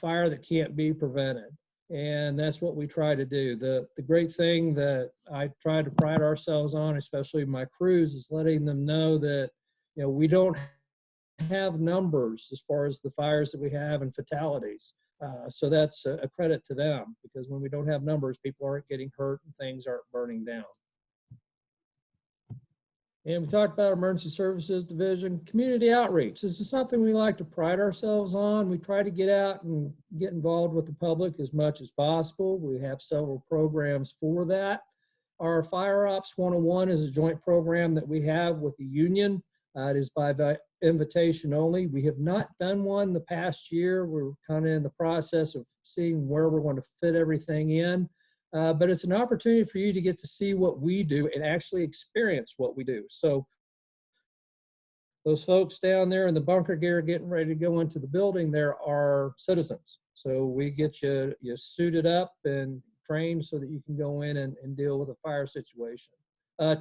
fire that can't be prevented. And that's what we try to do. The great thing that I try to pride ourselves on, especially my crews, is letting them know that, we don't have numbers as far as the fires that we have and fatalities. So that's a credit to them, because when we don't have numbers, people aren't getting hurt and things aren't burning down. And we talked about Emergency Services Division, community outreach. This is something we like to pride ourselves on. We try to get out and get involved with the public as much as possible. We have several programs for that. Our Fire Ops 101 is a joint program that we have with the union. It is by invitation only. We have not done one the past year. We're kind of in the process of seeing where we're going to fit everything in. But it's an opportunity for you to get to see what we do and actually experience what we do. So those folks down there in the bunker gear getting ready to go into the building, there are citizens. So we get you suited up and trained so that you can go in and deal with a fire situation.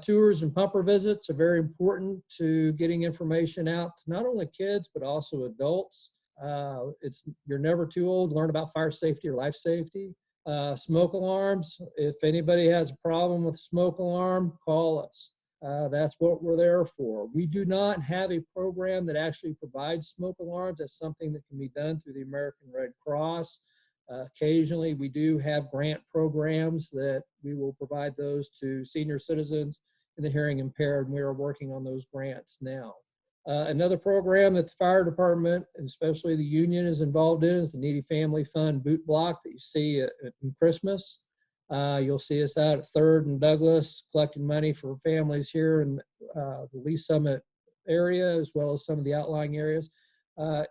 Tours and pumper visits are very important to getting information out to not only kids, but also adults. You're never too old to learn about fire safety or life safety. Smoke alarms, if anybody has a problem with a smoke alarm, call us. That's what we're there for. We do not have a program that actually provides smoke alarms. That's something that can be done through the American Red Cross. Occasionally, we do have grant programs that we will provide those to senior citizens and the hearing impaired, and we are working on those grants now. Another program that the fire department, and especially the union, is involved in is the Needy Family Fund boot block that you see at Christmas. You'll see us out at 3rd and Douglas collecting money for families here in the Lee Summit area, as well as some of the outlying areas.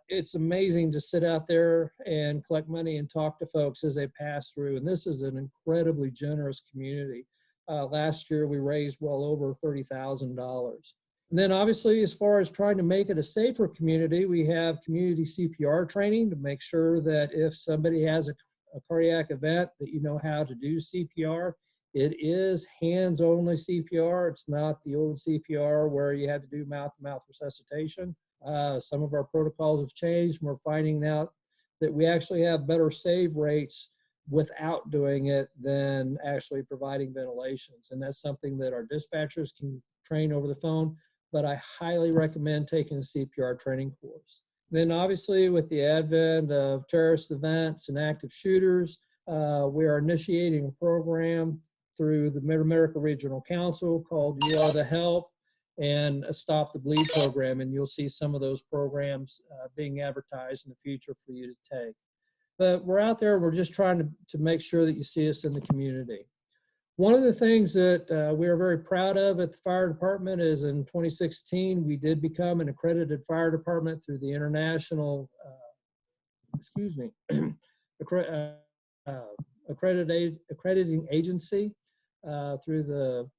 It's amazing to sit out there and collect money and talk to folks as they pass through. And this is an incredibly generous community. Last year, we raised well over $30,000. And then obviously, as far as trying to make it a safer community, we have community CPR training to make sure that if somebody has a cardiac event, that you know how to do CPR. It is hands-only CPR. It's not the old CPR where you had to do mouth-to-mouth resuscitation. Some of our protocols have changed. We're finding out that we actually have better save rates without doing it than actually providing ventilations. And that's something that our dispatchers can train over the phone, but I highly recommend taking a CPR training course. Then obviously with the advent of terrorist events and active shooters, we are initiating a program through the Mid-America Regional Council called You Are the Health and a Stop the Bleed program. And you'll see some of those programs being advertised in the future for you to take. But we're out there, we're just trying to make sure that you see us in the community. One of the things that we are very proud of at the fire department is in 2016, we did become an accredited fire department through the International, accrediting agency through the,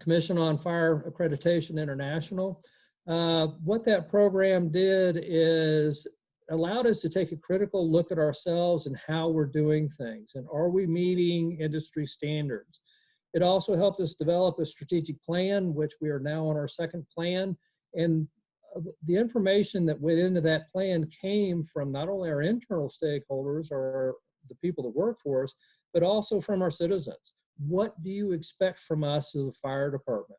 Commission on Fire Accreditation International. What that program did is allowed us to take a critical look at ourselves and how we're doing things, and are we meeting industry standards. It also helped us develop a strategic plan, which we are now on our 2nd plan, and the information that went into that plan came from not only our internal stakeholders or the people that work for us, but also from our citizens. What do you expect from us as a fire department?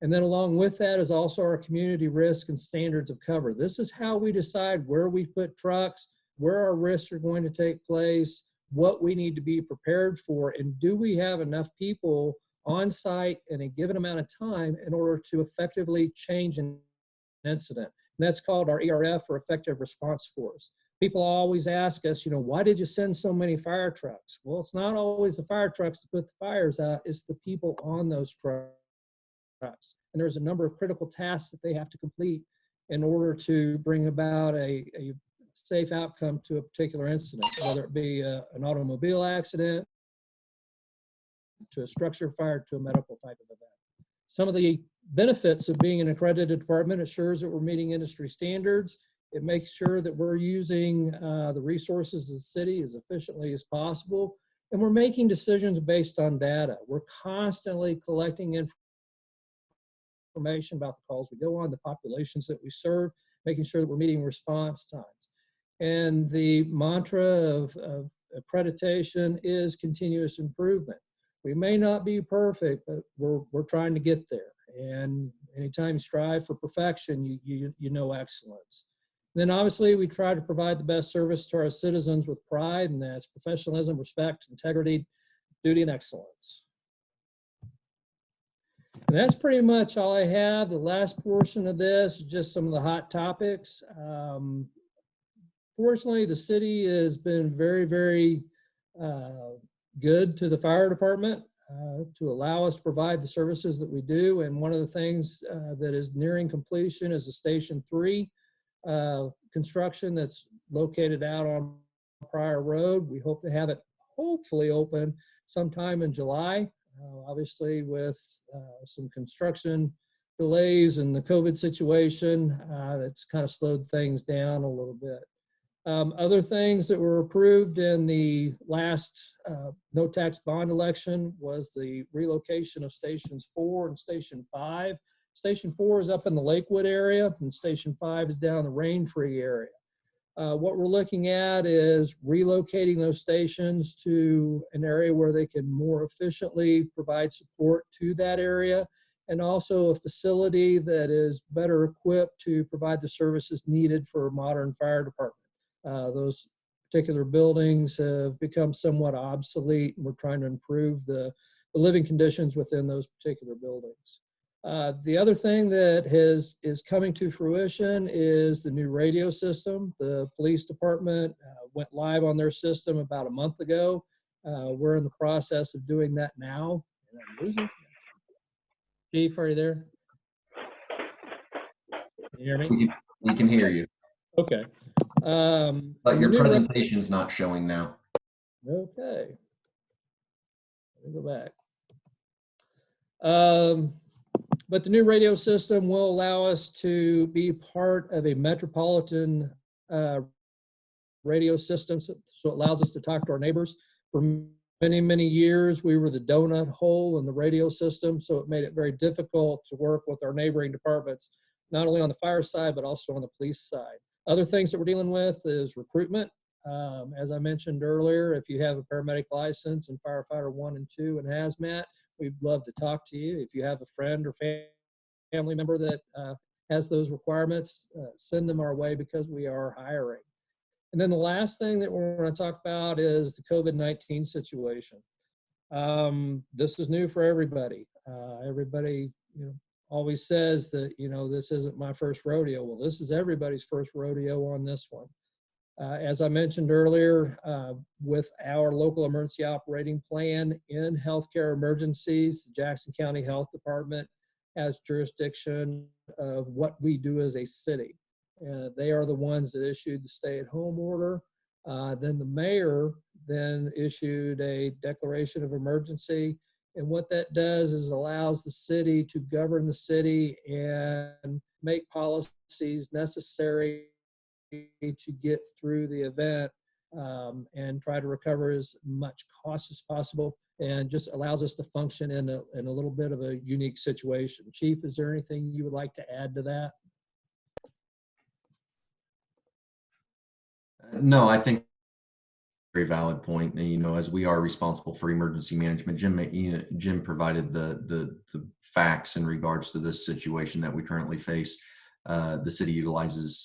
And then along with that is also our community risk and standards of cover. This is how we decide where we put trucks, where our risks are going to take place, what we need to be prepared for, and do we have enough people on site in a given amount of time in order to effectively change an incident. And that's called our ERF, or Effective Response Force. People always ask us, why did you send so many fire trucks? Well, it's not always the fire trucks to put the fires out, it's the people on those trucks. And there's a number of critical tasks that they have to complete in order to bring about a safe outcome to a particular incident, whether it be an automobile accident, to a structure fire, to a medical type of event. Some of the benefits of being an accredited department ensures that we're meeting industry standards. It makes sure that we're using the resources of the city as efficiently as possible. And we're making decisions based on data. We're constantly collecting information about the calls we go on, the populations that we serve, making sure that we're meeting response times. And the mantra of accreditation is continuous improvement. We may not be perfect, but we're trying to get there. And anytime you strive for perfection, you know excellence. Then obviously we try to provide the best service to our citizens with pride, and that's professionalism, respect, integrity, duty, and excellence. And that's pretty much all I have. The last portion of this is just some of the hot topics. Fortunately, the city has been very, very good to the fire department to allow us to provide the services that we do. And one of the things that is nearing completion is the Station 3 construction that's located out on Pryor Road. We hope to have it hopefully open sometime in July. Obviously, with some construction delays and the COVID situation, that's kind of slowed things down a little bit. Other things that were approved in the last no tax bond election was the relocation of Stations 4 and Station 5. Station 4 is up in the Lakewood area, and Station 5 is down in the Raintree area. What we're looking at is relocating those stations to an area where they can more efficiently provide support to that area, and also a facility that is better equipped to provide the services needed for a modern fire department. Those particular buildings have become somewhat obsolete, and we're trying to improve the living conditions within those particular buildings. The other thing that is coming to fruition is the new radio system. The police department went live on their system about a month ago. We're in the process of doing that now. And I'm losing. Chief, are you there? Can you hear me? We can hear you. Okay. But your presentation is not showing now. Okay. Let me go back. But the new radio system will allow us to be part of a metropolitan radio system. So it allows us to talk to our neighbors. For many, many years, we were the donut hole in the radio system. So it made it very difficult to work with our neighboring departments, not only on the fire side, but also on the police side. Other things that we're dealing with is recruitment. As I mentioned earlier, if you have a paramedic license and firefighter 1 and 2 and hazmat, we'd love to talk to you. If you have a friend or family member that has those requirements, send them our way because we are hiring. And then the last thing that we're going to talk about is the COVID-19 situation. This is new for everybody. Everybody, always says that, this isn't my first rodeo. Well, this is everybody's first rodeo on this one. As I mentioned earlier, with our local emergency operating plan in healthcare emergencies, the Jackson County Health Department has jurisdiction of what we do as a city. They are the ones that issued the stay-at-home order. Then the mayor then issued a declaration of emergency. And what that does is allows the city to govern the city and make policies necessary to get through the event and try to recover as much cost as possible, and just allows us to function in a little bit of a unique situation. Chief, is there anything you would like to add to that? No, I think very valid point. As we are responsible for emergency management, Jim provided the facts in regards to this situation that we currently face. The city utilizes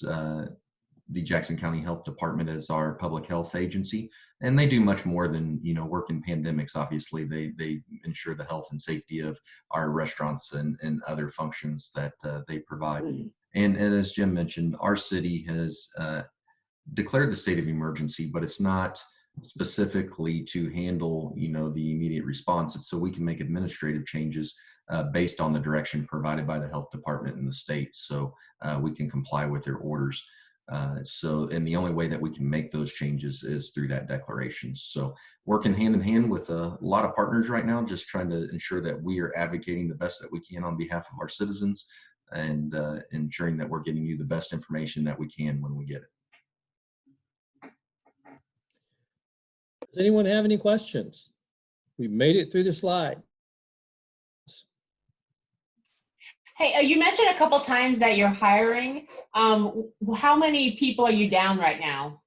the Jackson County Health Department as our public health agency, and they do much more than work in pandemics. Obviously, they ensure the health and safety of our restaurants and other functions that they provide. And as Jim mentioned, our city has declared the state of emergency, but it's not specifically to handle the immediate response. It's so we can make administrative changes based on the direction provided by the health department in the state, so we can comply with their orders. And the only way that we can make those changes is through that declaration. So working hand in hand with a lot of partners right now, just trying to ensure that we are advocating the best that we can on behalf of our citizens, and ensuring that we're getting you the best information that we can when we get it. Does anyone have any questions? We made it through the slide. Hey, you mentioned a couple times that you're hiring. How many people are you down right now?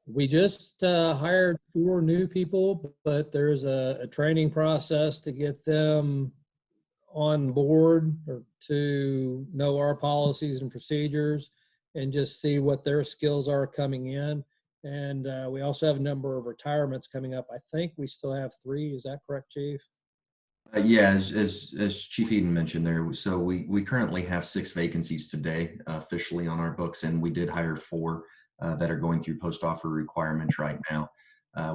We just hired 4 new people, but there's a training process to get them on board or to know our policies and procedures. and just see what their skills are coming in. And we also have a number of retirements coming up. I think we still have 3. Is that correct, Chief? Yeah, as Chief Eden mentioned there, so we currently have 6 vacancies today officially on our books, and we did hire 4 that are going through post-offer requirements right now.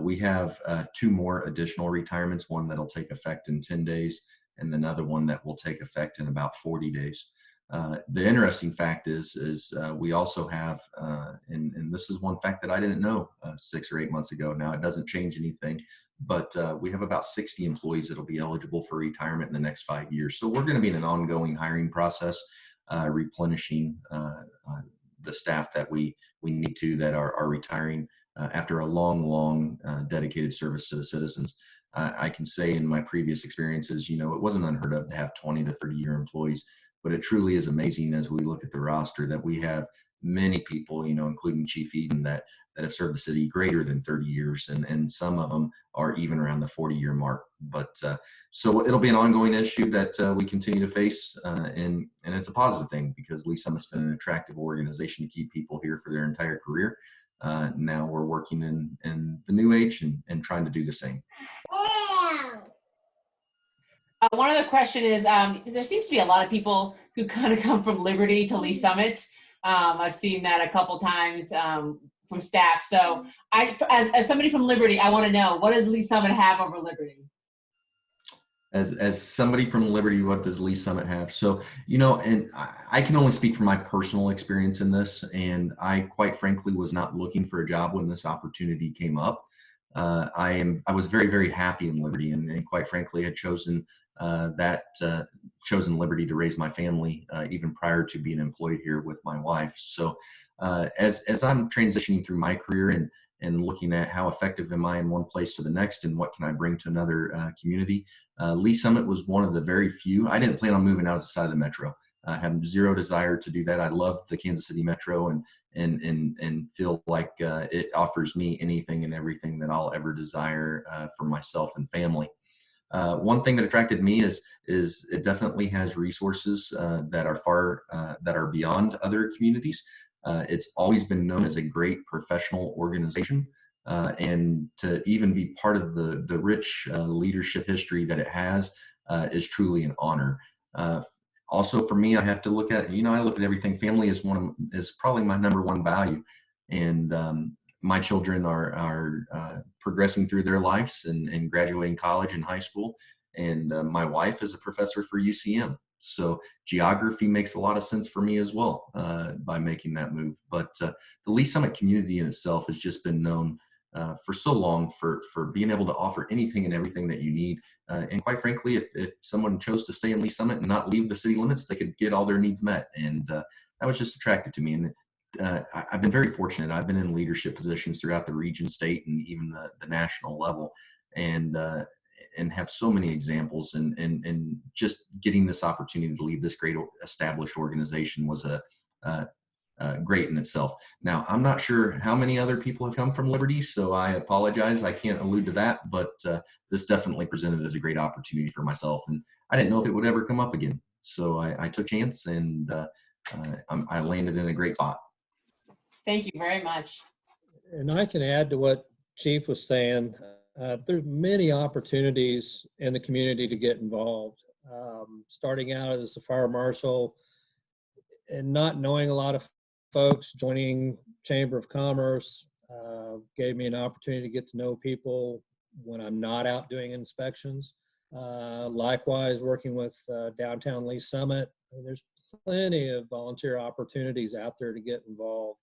We have 2 more additional retirements, one that'll take effect in 10 days, and another one that will take effect in about 40 days. The interesting fact is we also have, and this is one fact that I didn't know 6 or 8 months ago. Now, it doesn't change anything, but we have about 60 employees that'll be eligible for retirement in the next 5 years. So we're going to be in an ongoing hiring process, replenishing the staff that we need to, that are retiring after a long dedicated service to the citizens. I can say in my previous experiences, it wasn't unheard of to have 20 to 30-year employees, but it truly is amazing as we look at the roster that we have many people, including Chief Eden, that have served the city greater than 30 years, and some of them are even around the 40-year mark. But so it'll be an ongoing issue that we continue to face, and it's a positive thing, because Lee Summit's been an attractive organization to keep people here for their entire career. Now we're working in the new age and trying to do the same. One other question is, there seems to be a lot of people who kind of come from Liberty to Lee Summit. I've seen that a couple times from staff. So as somebody from Liberty, I want to know, what does Lee Summit have over Liberty? As somebody from Liberty, what does Lee Summit have? So, and I can only speak from my personal experience in this, and I quite frankly was not looking for a job when this opportunity came up. I was very, very happy in Liberty, and quite frankly had chosen Liberty to raise my family even prior to being employed here with my wife. So as I'm transitioning through my career and looking at how effective am I in one place to the next, and what can I bring to another community, Lee Summit was one of the very few. I didn't plan on moving outside of the metro. I have zero desire to do that. I love the Kansas City metro and feel like it offers me anything and everything that I'll ever desire for myself and family. One thing that attracted me is it definitely has resources that are beyond other communities. It's always been known as a great professional organization, and to even be part of the rich leadership history that it has is truly an honor. Also, for me, I have to look at, I look at everything. Family is probably my number one value, and my children are progressing through their lives and graduating college and high school, and my wife is a professor for UCM. So geography makes a lot of sense for me as well by making that move. But the Lee Summit community in itself has just been known for so long for being able to offer anything and everything that you need. And quite frankly, if someone chose to stay in Lee Summit and not leave the city limits, they could get all their needs met. And that was just attractive to me. And I've been very fortunate. I've been in leadership positions throughout the region, state, and even the national level, and have so many examples. And just getting this opportunity to lead this great established organization was great in itself. Now, I'm not sure how many other people have come from Liberty, so I apologize. I can't allude to that, but this definitely presented as a great opportunity for myself, and I didn't know if it would ever come up again. So I took a chance, and I landed in a great spot. Thank you very much. And I can add to what Chief was saying. There's many opportunities in the community to get involved. Starting out as a fire marshal and not knowing a lot of folks, joining Chamber of Commerce gave me an opportunity to get to know people when I'm not out doing inspections. Likewise, working with Downtown Lee Summit, there's plenty of volunteer opportunities out there to get involved.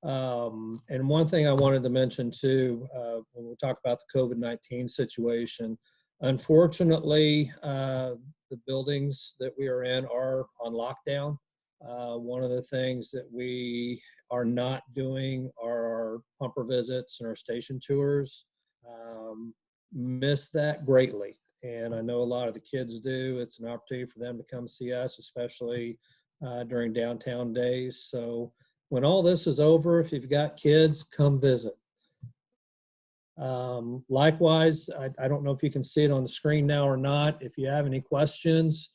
And one thing I wanted to mention too, when we talk about the COVID-19 situation, unfortunately, the buildings that we are in are on lockdown. One of the things that we are not doing are our pumper visits and our station tours. Miss that greatly. And I know a lot of the kids do. It's an opportunity for them to come see us, especially during downtown days. So when all this is over, if you've got kids, come visit. Likewise, I don't know if you can see it on the screen now or not. If you have any questions,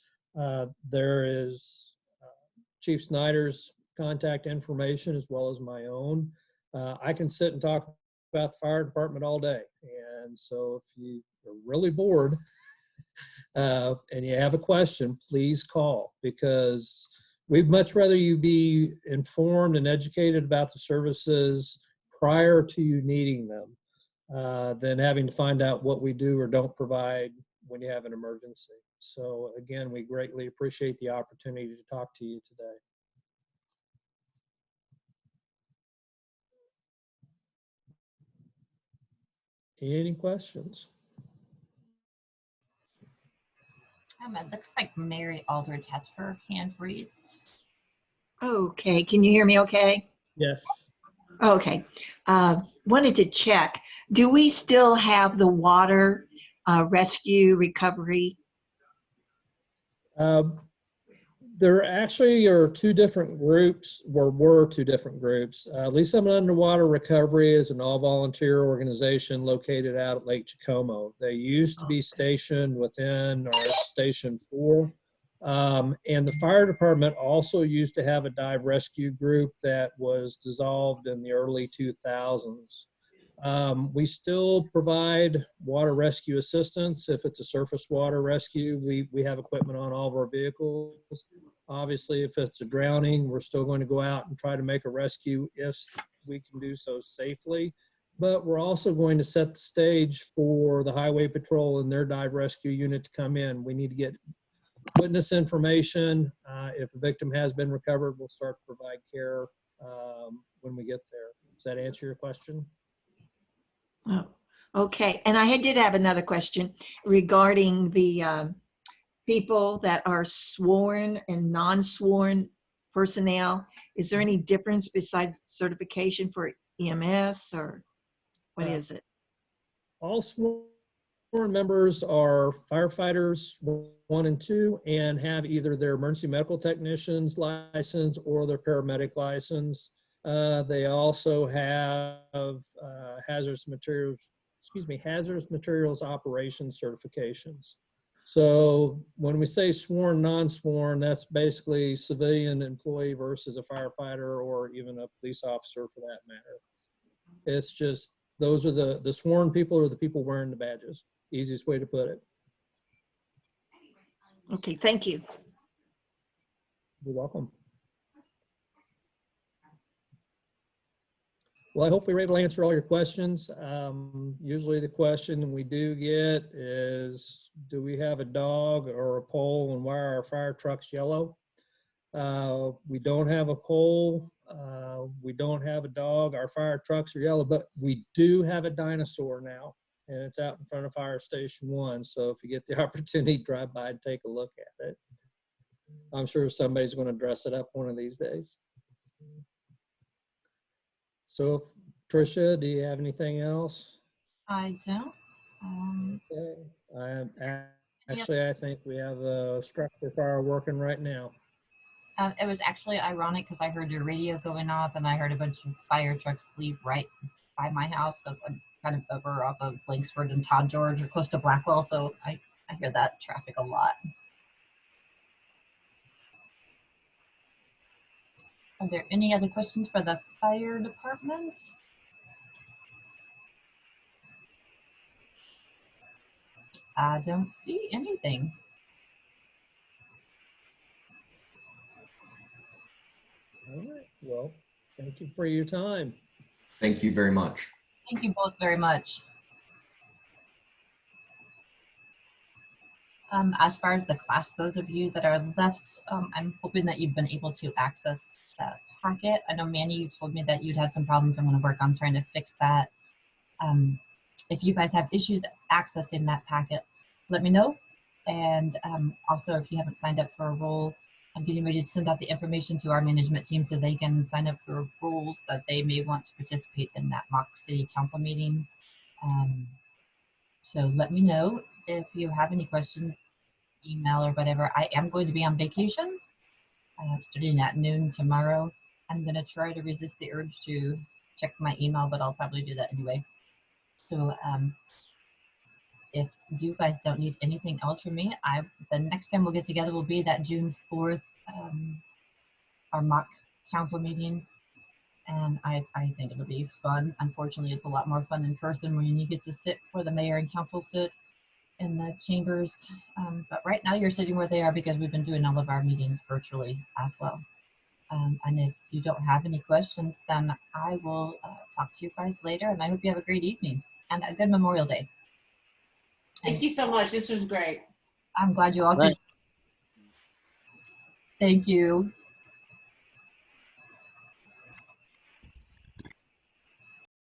there is Chief Snyder's contact information as well as my own. I can sit and talk about the fire department all day. And so if you are really bored and you have a question, please call, because we'd much rather you be informed and educated about the services prior to you needing them than having to find out what we do or don't provide when you have an emergency. So again, we greatly appreciate the opportunity to talk to you today. Any questions? It looks like Mary Aldridge has her hand raised. Okay, can you hear me okay? Yes. Okay. Wanted to check, do we still have the water rescue recovery? There actually are two different groups, or were two different groups. Lee Summit Underwater Recovery is an all-volunteer organization located out at Lake Jacomo. They used to be stationed within our Station 4. And the fire department also used to have a dive rescue group that was dissolved in the early 2000s. We still provide water rescue assistance. If it's a surface water rescue, we have equipment on all of our vehicles. Obviously, if it's a drowning, we're still going to go out and try to make a rescue if we can do so safely. But we're also going to set the stage for the Highway Patrol and their dive rescue unit to come in. We need to get witness information. If a victim has been recovered, we'll start to provide care when we get there. Does that answer your question? Oh, okay. And I did have another question regarding the people that are sworn and non-sworn personnel. Is there any difference besides certification for EMS, or what is it? All sworn members are firefighters 1 and 2 and have either their emergency medical technician's license or their paramedic license. They also have hazardous materials operations certifications. So when we say sworn, non-sworn, that's basically civilian employee versus a firefighter or even a police officer for that matter. It's just, those are the sworn people are the people wearing the badges. Easiest way to put it. Okay, thank you. You're welcome. Well, I hope we were able to answer all your questions. Usually the question we do get is, do we have a dog or a pole, and why are our fire trucks yellow? We don't have a pole. We don't have a dog. Our fire trucks are yellow, but we do have a dinosaur now, and it's out in front of Fire Station 1. So if you get the opportunity, drive by and take a look at it. I'm sure somebody's going to dress it up one of these days. So, Tricia, do you have anything else? I don't. Okay. Actually, I think we have a structure fire working right now. It was actually ironic because I heard your radio going off and I heard a bunch of fire trucks leave right by my house because I'm kind of over off of Blanksford and Todd George or close to Blackwell. So I hear that traffic a lot. Are there any other questions for the fire department? I don't see anything. All right. Well, thank you for your time. Thank you very much. Thank you both very much. As far as the class, those of you that are left, I'm hoping that you've been able to access that packet. I know Manny, you told me that you'd had some problems. I'm going to work on trying to fix that. If you guys have issues accessing that packet, let me know. And also, if you haven't signed up for a role, I'm getting ready to send out the information to our management team so they can sign up for roles that they may want to participate in that mock city council meeting. So let me know if you have any questions, email or whatever. I am going to be on vacation. I'm studying at noon tomorrow. I'm going to try to resist the urge to check my email, but I'll probably do that anyway. So if you guys don't need anything else from me, the next time we'll get together will be that June 4th, our mock council meeting. And I think it'll be fun. Unfortunately, it's a lot more fun in person when you get to sit where the mayor and council sit in the chambers. But right now you're sitting where they are because we've been doing all of our meetings virtually as well. And if you don't have any questions, then I will talk to you guys later. And I hope you have a great evening and a good Memorial Day. Thank you so much. This was great. I'm glad you all could. Thank you.